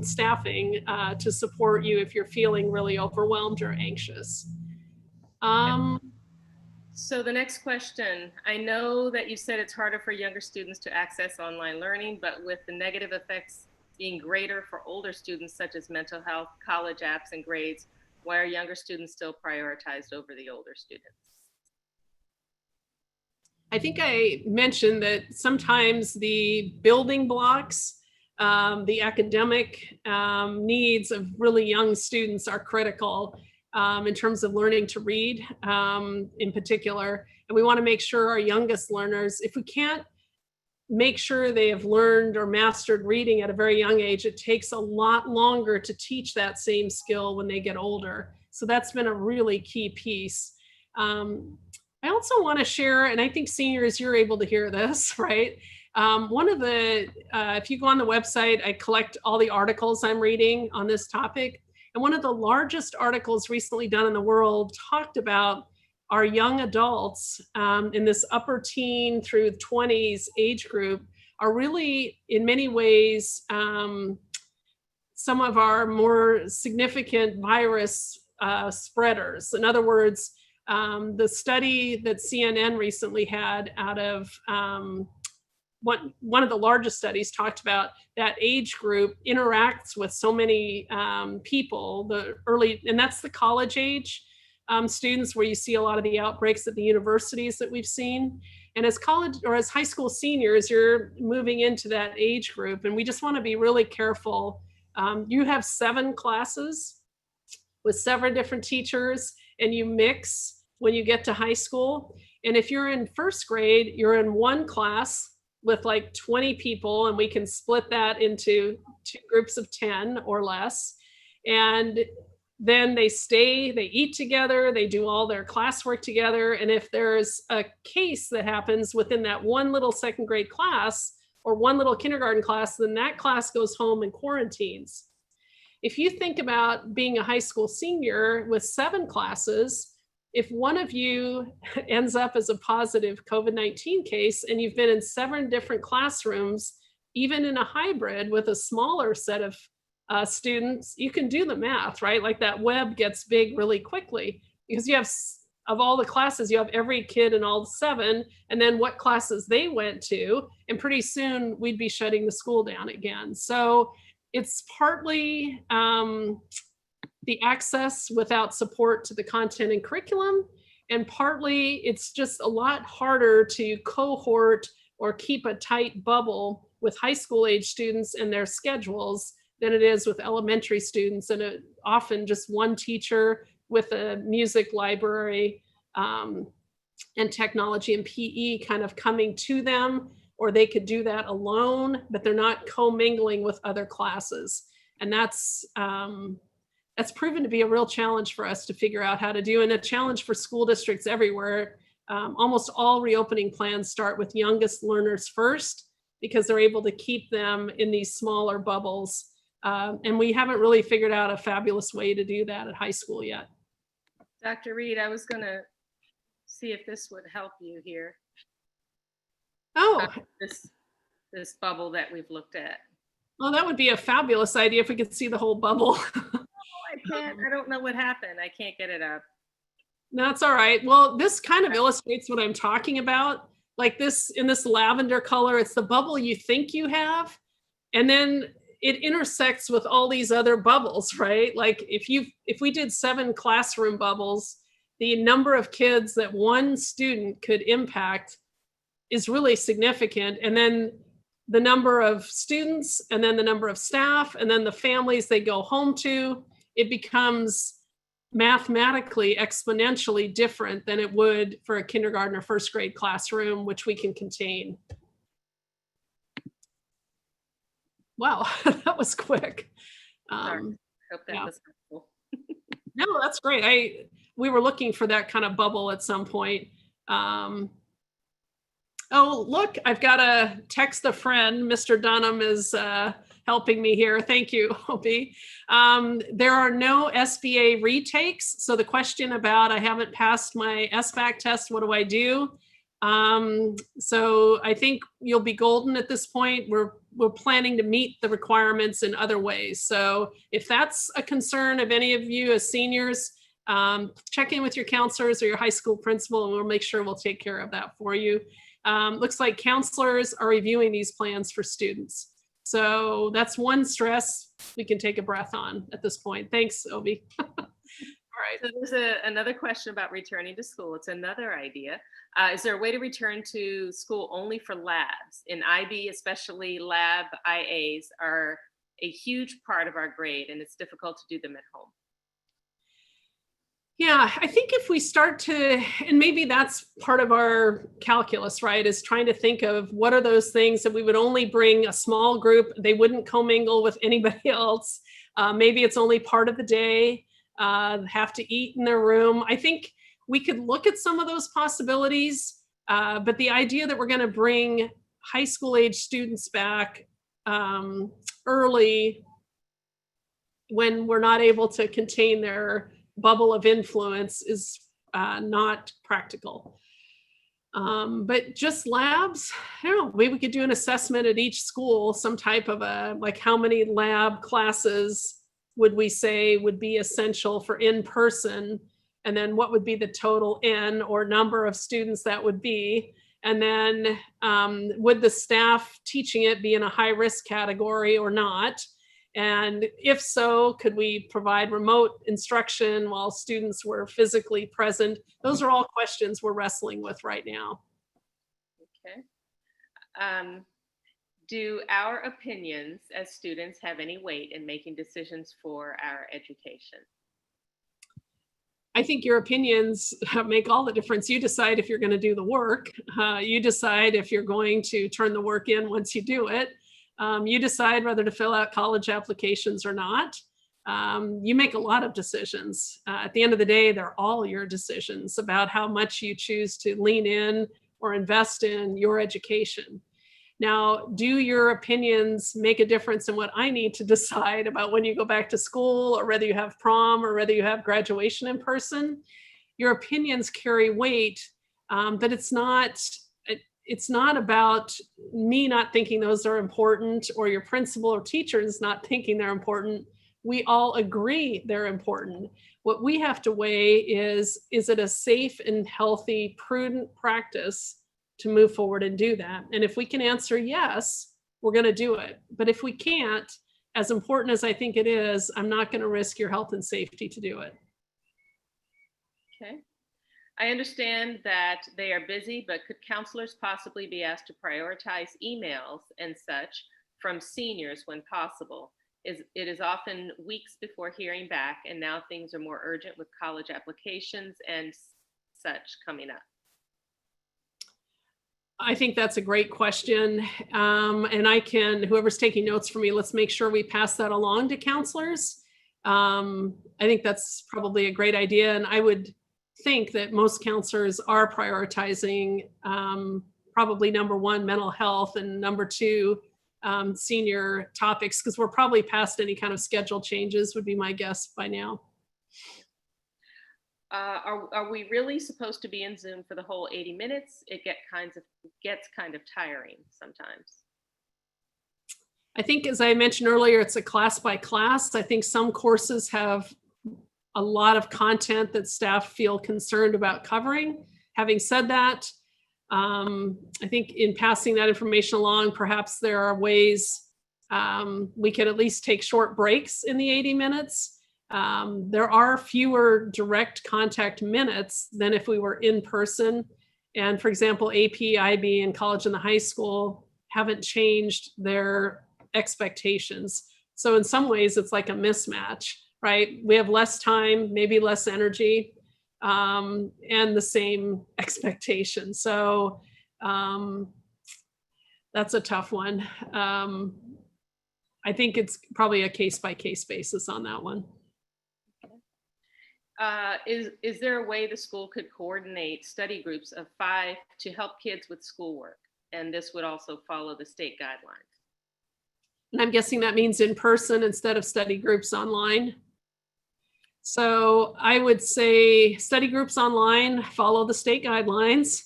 staffing to support you if you're feeling really overwhelmed or anxious. So the next question, I know that you said it's harder for younger students to access online learning, but with the negative effects being greater for older students, such as mental health, college apps, and grades, why are younger students still prioritized over the older students? I think I mentioned that sometimes the building blocks, the academic needs of really young students are critical in terms of learning to read in particular. And we want to make sure our youngest learners, if we can't make sure they have learned or mastered reading at a very young age, it takes a lot longer to teach that same skill when they get older. So that's been a really key piece. I also want to share, and I think seniors, you're able to hear this, right? One of the, if you go on the website, I collect all the articles I'm reading on this topic. And one of the largest articles recently done in the world talked about our young adults in this upper teen through 20s age group are really, in many ways, some of our more significant virus spreaders. In other words, the study that CNN recently had out of one of the largest studies talked about that age group interacts with so many people, the early, and that's the college age students where you see a lot of the outbreaks at the universities that we've seen. And as college or as high school seniors, you're moving into that age group. And we just want to be really careful. You have 7 classes with 7 different teachers, and you mix when you get to high school. And if you're in first grade, you're in one class with like 20 people, and we can split that into 2 groups of 10 or less. And then they eat together, they do all their classwork together. And if there's a case that happens within that one little second grade class or one little kindergarten class, then that class goes home and quarantines. if you think about being a high school senior with 7 classes, if one of you ends up as a positive COVID-19 case and you've been in 7 different classrooms, even in a hybrid with a smaller set of students, you can do the math, right? Like that web gets big really quickly because you have, of all the classes, you have every kid in all 7, and then what classes they went to, and pretty soon we'd be shutting the school down again. So it's partly the access without support to the content and curriculum, and partly it's just a lot harder to cohort or keep a tight bubble with high school age students and their schedules than it is with elementary students, and often just one teacher with a music library and technology and PE kind of coming to them, or they could do that alone, but they're not commingling with other classes. And that's proven to be a real challenge for us to figure out how to do, and a challenge for school districts everywhere. Almost all reopening plans start with youngest learners first because they're able to keep them in these smaller bubbles. And we haven't really figured out a fabulous way to do that at high school yet. Dr. Reid, I was going to see if this would help you here. Oh, This bubble that we've looked at. Well, that would be a fabulous idea if we could see the whole bubble. I can't. I don't know what happened. I can't get it up. That's all right. Well, this kind of illustrates what I'm talking about. Like this, in this lavender color, it's the bubble you think you have. And then it intersects with all these other bubbles, right? Like if we did 7 classroom bubbles, the number of kids that one student could impact is really significant. And then the number of students, and then the number of staff, and then the families they go home to, it becomes mathematically exponentially different than it would for a kindergarten or first grade classroom, which we can contain. Wow, that was quick. Sorry. Hope that was helpful. No, that's great. We were looking for that kind of bubble at some point. Oh, look, I've got to text a friend. Mr. Dunham is helping me here. Thank you, Opie. There are no SBA retakes. So the question about I haven't passed my SBAC test, what do I do? So I think you'll be golden at this point. We're planning to meet the requirements in other ways. So if that's a concern of any of you as seniors, check in with your counselors or your high school principal, and we'll make sure we'll take care of that for you. Looks like counselors are reviewing these plans for students. So that's one stress we can take a breath on at this point. Thanks, Obi. All right. So there's another question about returning to school. It's another idea. Is there a way to return to school only for labs? In IB, especially lab IAs are a huge part of our grade, and it's difficult to do them at home. Yeah, I think if we start to, and maybe that's part of our calculus, right, is trying to think of what are those things that we would only bring a small group, they wouldn't commingle with anybody else. Maybe it's only part of the day, have to eat in their room. I think we could look at some of those possibilities, but the idea that we're going to bring high school age students back early when we're not able to contain their bubble of influence is not practical. But just labs, I don't know, maybe we could do an assessment at each school, some type of like how many lab classes would we say would be essential for in-person, and then what would be the total N or number of students that would be, and then would the staff teaching it be in a high risk category or not? And if so, could we provide remote instruction while students were physically present? Those are all questions we're wrestling with right now. Okay. Do our opinions as students have any weight in making decisions for our education? I think your opinions make all the difference. You decide if you're going to do the work. You decide if you're going to turn the work in once you do it. You decide whether to fill out college applications or not. You make a lot of decisions. At the end of the day, they're all your decisions about how much you choose to lean in or invest in your education. Now, do your opinions make a difference in what I need to decide about when you go back to school, or whether you have prom, or whether you have graduation in person? Your opinions carry weight, but it's not about me not thinking those are important, or your principal or teachers not thinking they're important. We all agree they're important. What we have to weigh is it a safe and healthy, prudent practice to move forward and do that? And if we can answer yes, we're going to do it. But if we can't, as important as I think it is, I'm not going to risk your health and safety to do it. Okay. I understand that they are busy, but could counselors possibly be asked to prioritize emails and such from seniors when possible? It is often weeks before hearing back, and now things are more urgent with college applications and such coming up. I think that's a great question. And whoever's taking notes for me, let's make sure we pass that along to counselors. I think that's probably a great idea. And I would think that most counselors are prioritizing probably number one, mental health, and number two, senior topics, because we're probably past any kind of schedule changes, would be my guess by now. Are we really supposed to be in Zoom for the whole 80 minutes? It gets kind of tiring sometimes. I think, as I mentioned earlier, it's a class by class. I think some courses have a lot of content that staff feel concerned about covering. Having said that, I think in passing that information along, perhaps there are ways we could at least take short breaks in the 80 minutes. There are fewer direct contact minutes than if we were in person. And for example, AP, IB, and college and the high school haven't changed their expectations. So in some ways, it's like a mismatch, right? We have less time, maybe less energy, and the same expectations. So that's a tough one. I think it's probably a case-by-case basis on that one. Is there a way the school could coordinate study groups of 5 to help kids with schoolwork? And this would also follow the state guidelines. And I'm guessing that means in person instead of study groups online. So I would say study groups online, follow the state guidelines.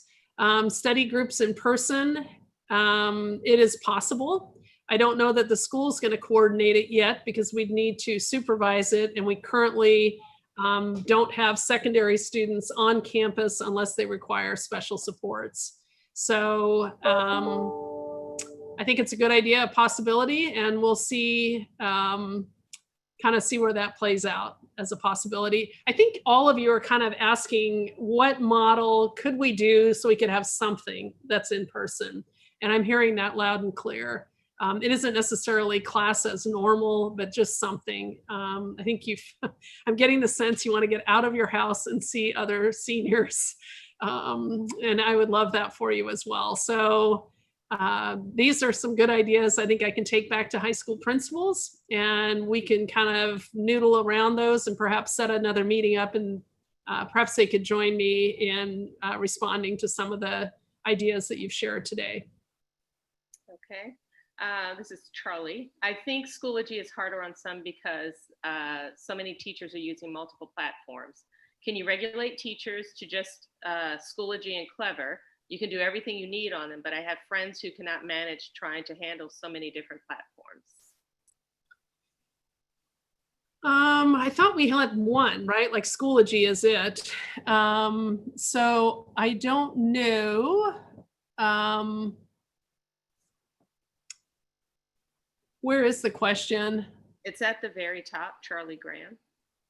Study groups in person, it is possible. I don't know that the school's going to coordinate it yet, because we'd need to supervise it. And we currently don't have secondary students on campus unless they require special supports. So I think it's a good idea, a possibility, and we'll see, kind of see where that plays out as a possibility. I think all of you are kind of asking, what model could we do so we could have something that's in person? And I'm hearing that loud and clear. It isn't necessarily class as normal, but just something. I think I'm getting the sense you want to get out of your house and see other seniors. And I would love that for you as well. So these are some good ideas I think I can take back to high school principals, and we can kind of noodle around those and perhaps set another meeting up, and perhaps they could join me in responding to some of the ideas that you've shared today. Okay. This is Charlie. I think Schoology is harder on some because so many teachers are using multiple platforms. Can you regulate teachers to just Schoology and Clever? You can do everything you need on them, but I have friends who cannot manage trying to handle so many different platforms. I thought we had one, right? Like Schoology is it. So I don't know. Where is the question? It's at the very top, Charlie Graham.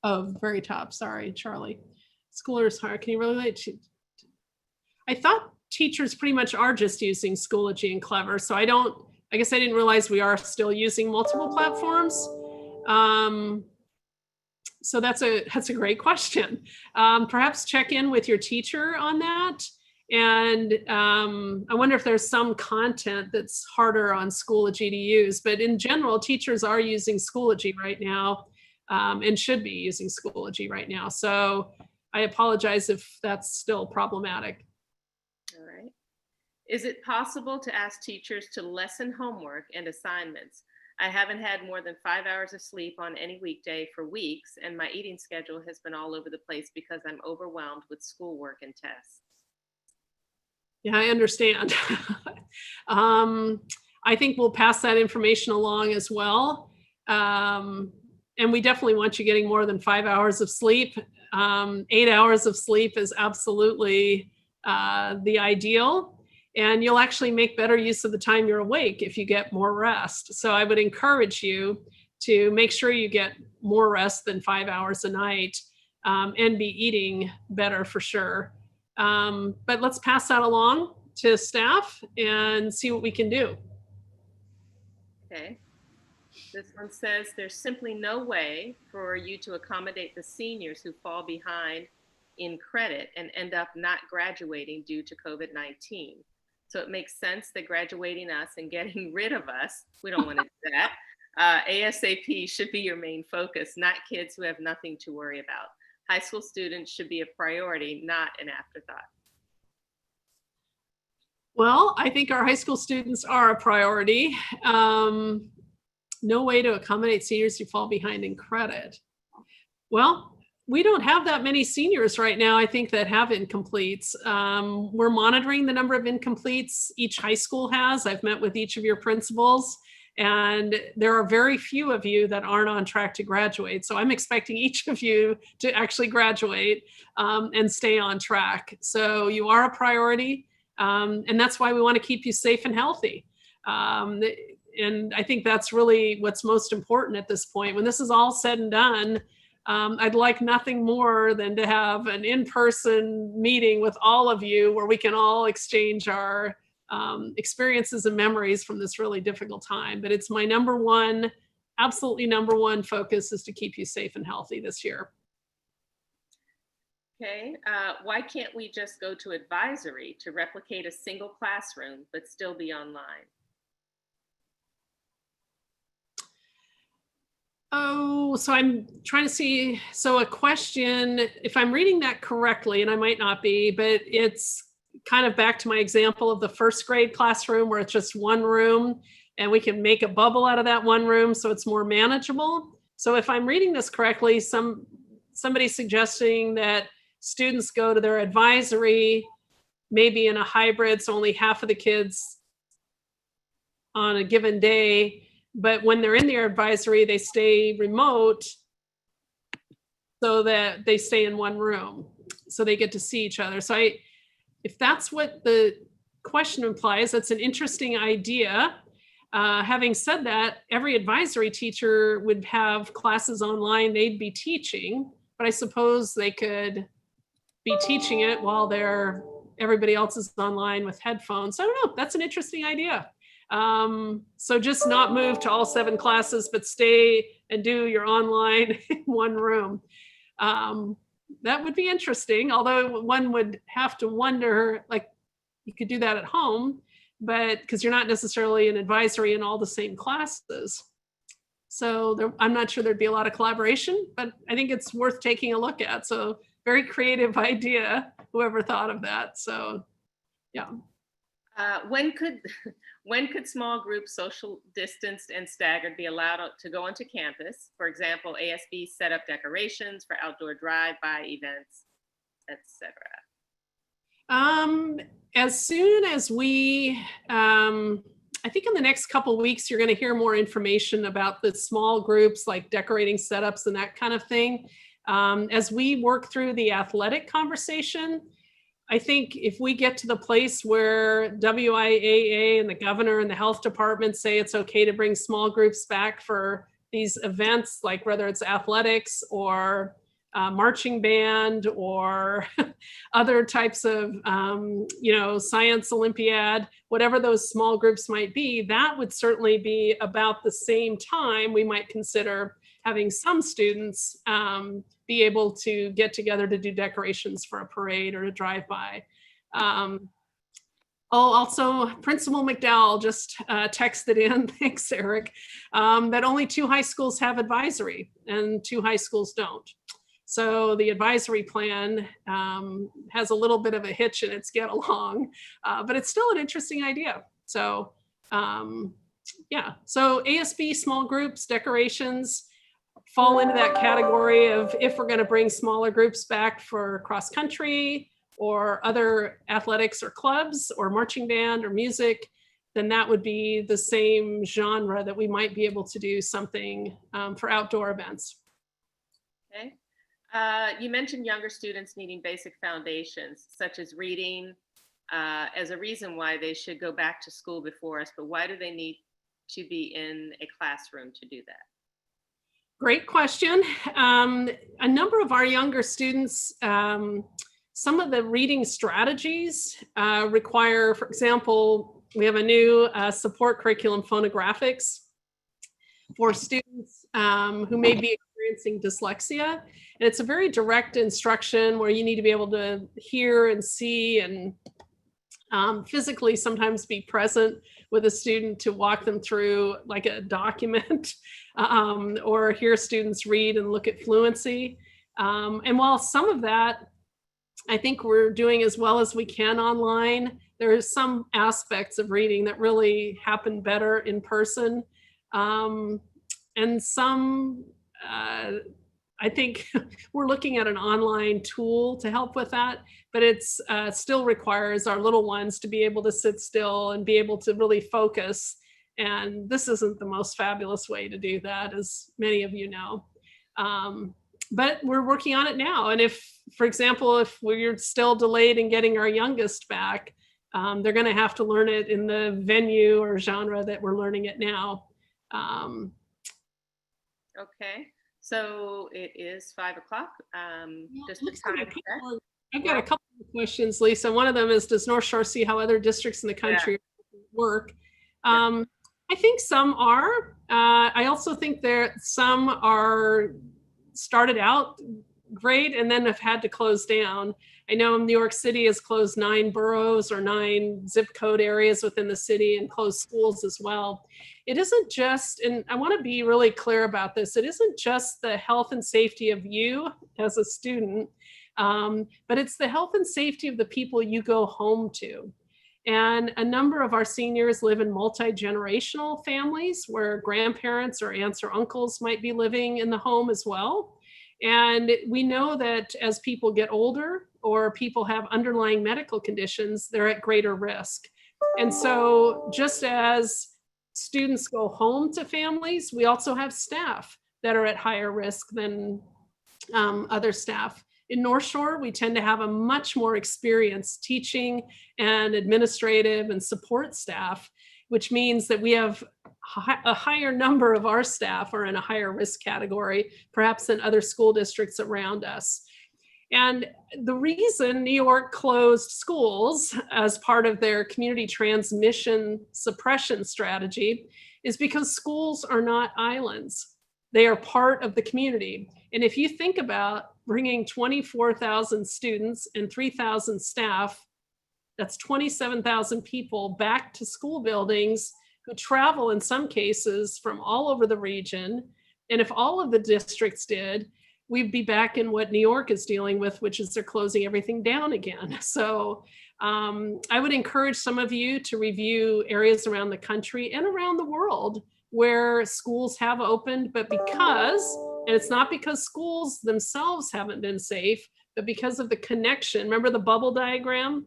Oh, very top. Sorry, Charlie. Schoolers hard. Can you relate to? I thought teachers pretty much are just using Schoology and Clever. So I guess I didn't realize we are still using multiple platforms. So that's a great question. Perhaps check in with your teacher on that. And I wonder if there's some content that's harder on Schoology to use. But in general, teachers are using Schoology right now, and should be using Schoology right now. So I apologize if that's still problematic. All right. Is it possible to ask teachers to lessen homework and assignments? I haven't had more than 5 hours of sleep on any weekday for weeks, and my eating schedule has been all over the place because I'm overwhelmed with schoolwork and tests. Yeah, I understand. I think we'll pass that information along as well. And we definitely want you getting more than 5 hours of sleep. 8 hours of sleep is absolutely the ideal. And you'll actually make better use of the time you're awake if you get more rest. So I would encourage you to make sure you get more rest than 5 hours a night, and be eating better for sure. But let's pass that along to staff and see what we can do. Okay. This one says there's simply no way for you to accommodate the seniors who fall behind in credit and end up not graduating due to COVID-19. So it makes sense that graduating us and getting rid of us, we don't want to do that. ASAP should be your main focus, not kids who have nothing to worry about. High school students should be a priority, not an afterthought. Well, I think our high school students are a priority. No way to accommodate seniors who fall behind in credit. Well, we don't have that many seniors right now, I think, that have incompletes. We're monitoring the number of incompletes each high school has. I've met with each of your principals, and there are very few of you that aren't on track to graduate. So I'm expecting each of you to actually graduate and stay on track. So you are a priority, and that's why we want to keep you safe and healthy. And I think that's really what's most important at this point. When this is all said and done, I'd like nothing more than to have an in-person meeting with all of you where we can all exchange our experiences and memories from this really difficult time. But it's my number one, absolutely number one focus is to keep you safe and healthy this year. Okay, why can't we just go to advisory to replicate a single classroom but still be online? Oh, so I'm trying to see. So a question, if I'm reading that correctly, and I might not be, but it's kind of back to my example of the first grade classroom where it's just one room and we can make a bubble out of that one room so it's more manageable. So if I'm reading this correctly, somebody's suggesting that students go to their advisory, maybe in a hybrid, so only half of the kids on a given day. But when they're in their advisory, they stay remote so that they stay in one room, so they get to see each other. So if that's what the question implies, that's an interesting idea. Having said that, every advisory teacher would have classes online they'd be teaching, but I suppose they could be teaching it while everybody else is online with headphones. I don't know, that's an interesting idea. So just not move to all 7 classes, but stay and do your online in one room. That would be interesting, although one would have to wonder, like, you could do that at home, but because you're not necessarily an advisory in all the same classes. So I'm not sure there'd be a lot of collaboration, but I think it's worth taking a look at. So very creative idea, whoever thought of that. So yeah. When could small groups, social distanced and staggered, be allowed to go onto campus? For example, ASB set up decorations for outdoor drive-by events, etc. As soon as we, I think in the next couple of weeks, you're going to hear more information about the small groups, like decorating setups and that kind of thing. As we work through the athletic conversation, I think if we get to the place where WIAA and the governor and the health department say it's okay to bring small groups back for these events, like whether it's athletics or marching band or other types of, science Olympiad, whatever those small groups might be, that would certainly be about the same time we might consider having some students be able to get together to do decorations for a parade or a drive-by. Also, Principal McDowell just texted in, thanks, Eric, that only 2 high schools have advisory and 2 high schools don't. So the advisory plan has a little bit of a hitch in its get along, but it's still an interesting idea. So yeah, so ASB small groups, decorations fall into that category of if we're going to bring smaller groups back for cross country or other athletics or clubs or marching band or music, then that would be the same genre that we might be able to do something for outdoor events. Okay. You mentioned younger students needing basic foundations, such as reading, as a reason why they should go back to school before us, but why do they need to be in a classroom to do that? Great question. A number of our younger students, some of the reading strategies require, for example, we have a new support curriculum, phonographics, for students who may be experiencing dyslexia. And it's a very direct instruction where you need to be able to hear and see and physically sometimes be present with a student to walk them through like a document or hear students read and look at fluency. And while some of that, I think we're doing as well as we can online, there are some aspects of reading that really happen better in person. And some, I think we're looking at an online tool to help with that, but it's still requires our little ones to be able to sit still and be able to really focus. And this isn't the most fabulous way to do that, as many of you know. But we're working on it now. And if, for example, if we're still delayed in getting our youngest back, they're going to have to learn it in the venue or genre that we're learning it now. Okay, so it is 5 o'clock. Just the I've time check. I've got a couple of questions, Lisa. One of them is, does North Shore see how other districts in the country work? I think some are. I also think there some are started out great and then have had to close down. I know New York City has closed 9 boroughs or 9 zip code areas within the city and closed schools as well. It isn't just, and I want to be really clear about this, it isn't just the health and safety of you as a student, but it's the health and safety of the people you go home to. And a number of our seniors live in multi-generational families where grandparents or aunts or uncles might be living in the home as well. And we know that as people get older or people have underlying medical conditions, they're at greater risk. And so just as students go home to families, we also have staff that are at higher risk than other staff. In North Shore, we tend to have a much more experienced teaching and administrative and support staff, which means that we have a higher number of our staff are in a higher risk category, perhaps than other school districts around us. And the reason New York closed schools as part of their community transmission suppression strategy is because schools are not islands. They are part of the community. And if you think about bringing 24,000 students and 3,000 staff, that's 27,000 people back to school buildings who travel in some cases from all over the region. And if all of the districts did, we'd be back in what New York is dealing with, which is they're closing everything down again. So I would encourage some of you to review areas around the country and around the world where schools have opened, but because, and it's not because schools themselves haven't been safe, but because of the connection. Remember the bubble diagram?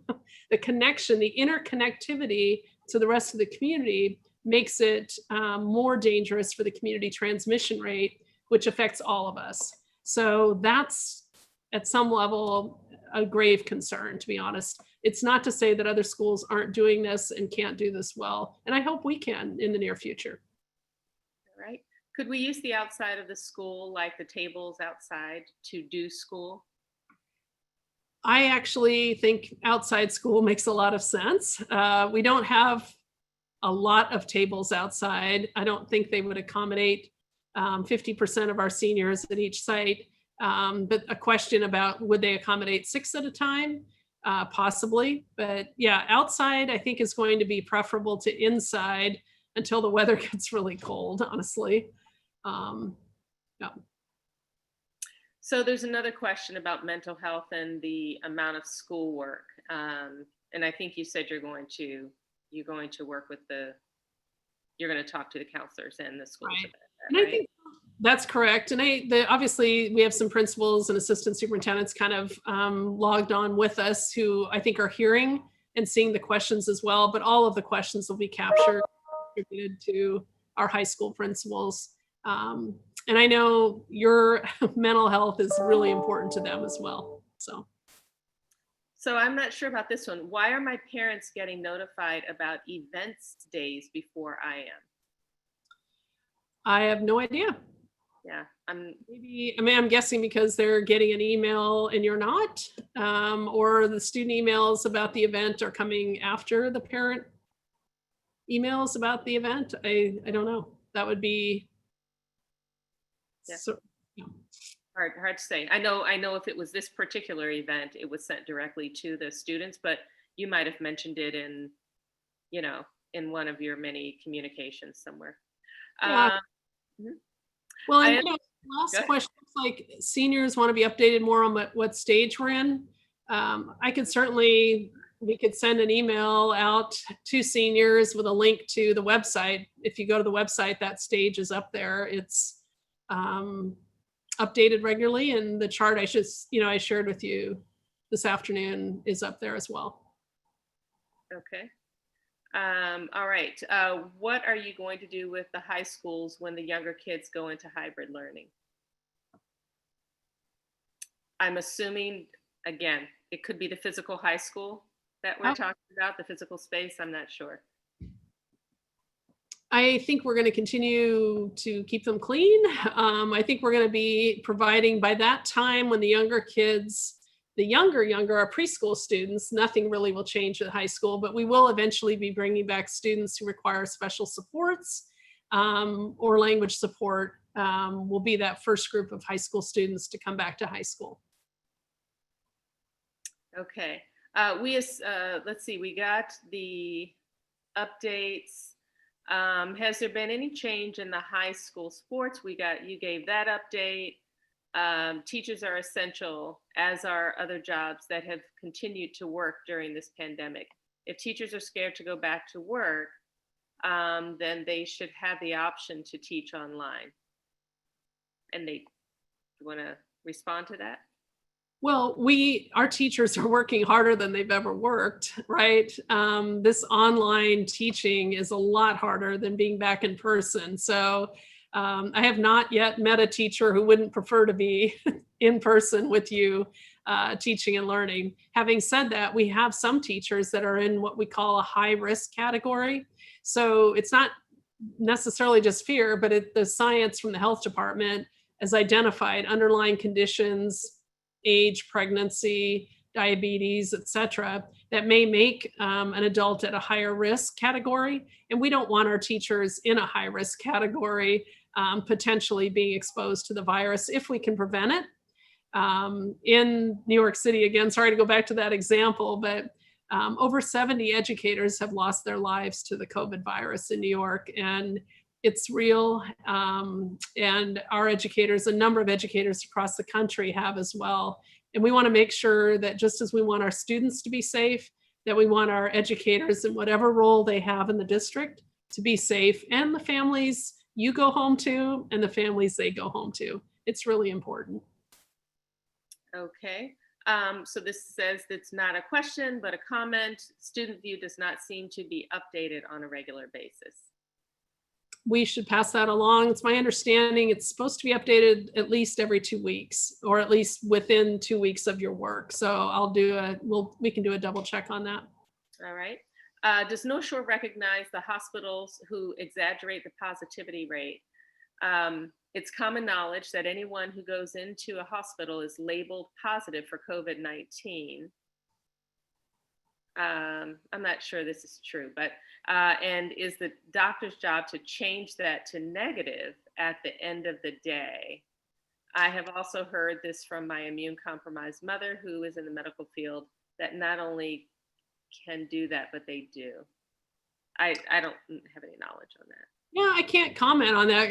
The connection, the interconnectivity to the rest of the community makes it more dangerous for the community transmission rate, which affects all of us. So that's at some level a grave concern, to be honest. It's not to say that other schools aren't doing this and can't do this well. And I hope we can in the near future. All right. Could we use the outside of the school, like the tables outside, to do school? I actually think outside school makes a lot of sense. We don't have a lot of tables outside. I don't think they would accommodate 50% of our seniors at each site. But a question about would they accommodate 6 at a time? Possibly. But yeah, outside I think is going to be preferable to inside until the weather gets really cold, honestly. Yeah. So there's another question about mental health and the amount of schoolwork. And I think you said you're going to work with you're going to talk to the counselors and the schools Right. about that, And right? I think that's correct. And obviously we have some principals and assistant superintendents kind of logged on with us who I think are hearing and seeing the questions as well. But all of the questions will be captured, distributed to our high school principals. And I know your mental health is really important to them as well. So I'm not sure about this one. Why are my parents getting notified about events days before I am? I have no idea. Yeah, I'm guessing because they're getting an email and you're not, or the student emails about the event are coming after the parent emails about the event. I don't know. That would be Yeah. so, yeah. hard to say. I know if it was this particular event, it was sent directly to the students, but you might have mentioned it in, in one of your many communications somewhere. Yeah. Mhm. Well, and last Good. question, like seniors want to be updated more on what stage we're in. We could send an email out to seniors with a link to the website. If you go to the website, that stage is up there. It's updated regularly, and the chart I shared with you this afternoon is up there as well. Okay. All right. What are you going to do with the high schools when the younger kids go into hybrid learning? I'm assuming, again, it could be the physical high school that we're talking about, the physical space. I'm not sure. I think we're going to continue to keep them clean. I think we're going to be providing by that time when the younger kids, the younger are preschool students, nothing really will change at high school, but we will eventually be bringing back students who require special supports or language support. Will be that first group of high school students to come back to high school. Okay. Let's see, we got the updates. Has there been any change in the high school sports? You gave that update. Teachers are essential, as are other jobs that have continued to work during this pandemic. If teachers are scared to go back to work, then they should have the option to teach online. And you want to respond to that? Well, our teachers are working harder than they've ever worked, right? This online teaching is a lot harder than being back in person. So I have not yet met a teacher who wouldn't prefer to be in person with you teaching and learning. Having said that, we have some teachers that are in what we call a high risk category. So it's not necessarily just fear, but the science from the health department has identified underlying conditions, age, pregnancy, diabetes, et cetera, that may make an adult at a higher risk category. And we don't want our teachers in a high risk category potentially being exposed to the virus if we can prevent it. In New York City, again, sorry to go back to that example, but over 70 educators have lost their lives to the COVID virus in New York. And it's real. And our educators, a number of educators across the country have as well. And we want to make sure that just as we want our students to be safe, that we want our educators in whatever role they have in the district to be safe, and the families you go home to and the families they go home to. It's really important. Okay. So this says it's not a question, but a comment. Student View does not seem to be updated on a regular basis. We should pass that along. It's my understanding it's supposed to be updated at least every 2 weeks, or at least within 2 weeks of your work. So we can do a double check on that. All right. Does North Shore recognize the hospitals who exaggerate the positivity rate? It's common knowledge that anyone who goes into a hospital is labeled positive for COVID-19. I'm not sure this is true, but and is the doctor's job to change that to negative at the end of the day. I have also heard this from my immune compromised mother, who is in the medical field, that not only can do that, but they do. I don't have any knowledge on that. Yeah, I can't comment on that.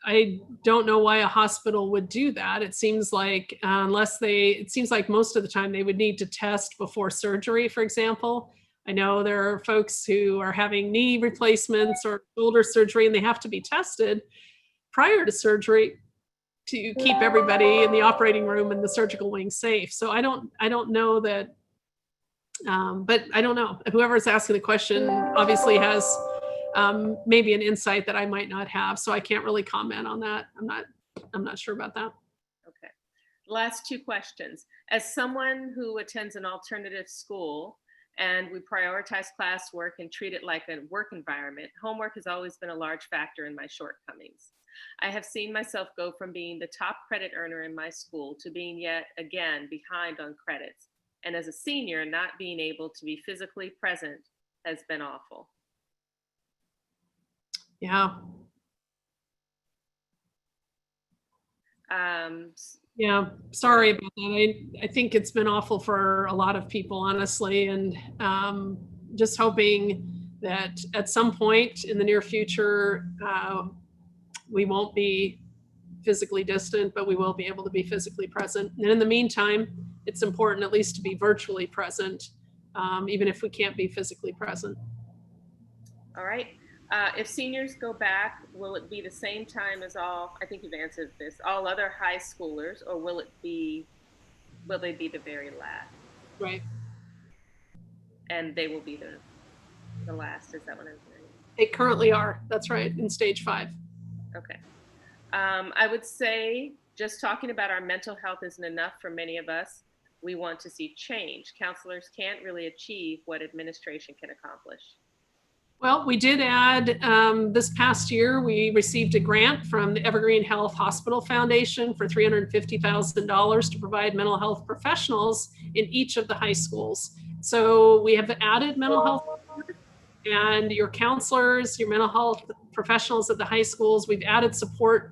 I don't know why a hospital would do that. It seems like it seems like most of the time they would need to test before surgery, for example. I know there are folks who are having knee replacements or shoulder surgery, and they have to be tested prior to surgery to keep everybody in the operating room and the surgical wing safe. So I don't know that, but I don't know. Whoever's asking the question obviously has maybe an insight that I might not have. So I can't really comment on that. I'm not sure about that. Okay. Last two questions. As someone who attends an alternative school and we prioritize classwork and treat it like a work environment, homework has always been a large factor in my shortcomings. I have seen myself go from being the top credit earner in my school to being yet again behind on credits. And as a senior, not being able to be physically present has been awful. Yeah. Yeah, sorry about that. I think it's been awful for a lot of people, honestly, and just hoping that at some point in the near future, we won't be physically distant, but we will be able to be physically present. And in the meantime, it's important at least to be virtually present, even if we can't be physically present. All right. If seniors go back, will it be the same time as all, I think you've answered this, all other high schoolers, or will they be the very last? Right. And they will be the last, is that what I'm hearing? They currently are, that's right, in stage 5. Okay. I would say just talking about our mental health isn't enough for many of us. We want to see change. Counselors can't really achieve what administration can accomplish. Well, we did add this past year, we received a grant from the Evergreen Health Hospital Foundation for $350,000 to provide mental health professionals in each of the high schools. So we have added mental health support, and your counselors, your mental health professionals at the high schools, we've added support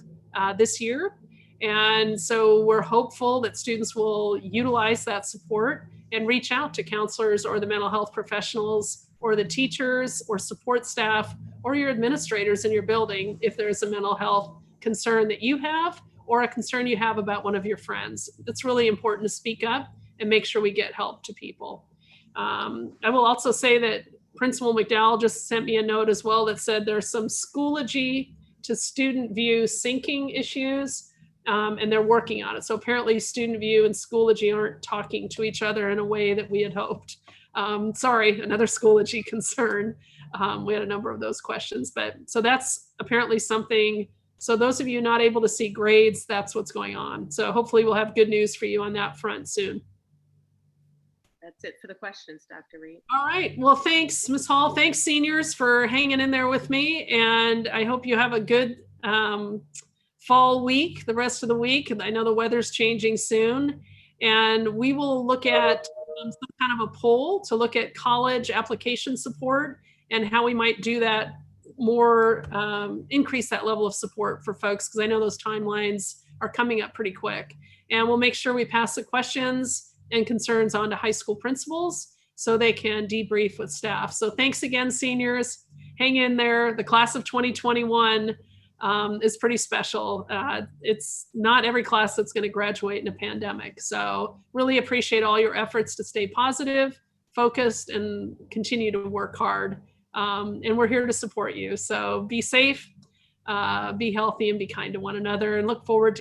this year. And so we're hopeful that students will utilize that support and reach out to counselors or the mental health professionals or the teachers or support staff or your administrators in your building if there's a mental health concern that you have or a concern you have about one of your friends. It's really important to speak up and make sure we get help to people. I will also say that Principal McDowell just sent me a note as well that said there's some Schoology to Student View syncing issues, and they're working on it. So apparently Student View and Schoology aren't talking to each other in a way that we had hoped. Sorry, another Schoology concern. We had a number of those questions, but so that's apparently something. So those of you not able to see grades, that's what's going on. So hopefully we'll have good news for you on that front soon. That's it for the questions, Dr. Reid. All right. Well, thanks, Ms. Hall. Thanks, seniors, for hanging in there with me. And I hope you have a good fall week, the rest of the week. I know the weather's changing soon. And we will look at some kind of a poll to look at college application support and how we might do that more, increase that level of support for folks, because I know those timelines are coming up pretty quick. And we'll make sure we pass the questions and concerns on to high school principals so they can debrief with staff. So thanks again, seniors. Hang in there. The class of 2021 is pretty special. It's not every class that's going to graduate in a pandemic. So really appreciate all your efforts to stay positive, focused, and continue to work hard. And we're here to support you. So be safe, be healthy, and be kind to one another, and look forward to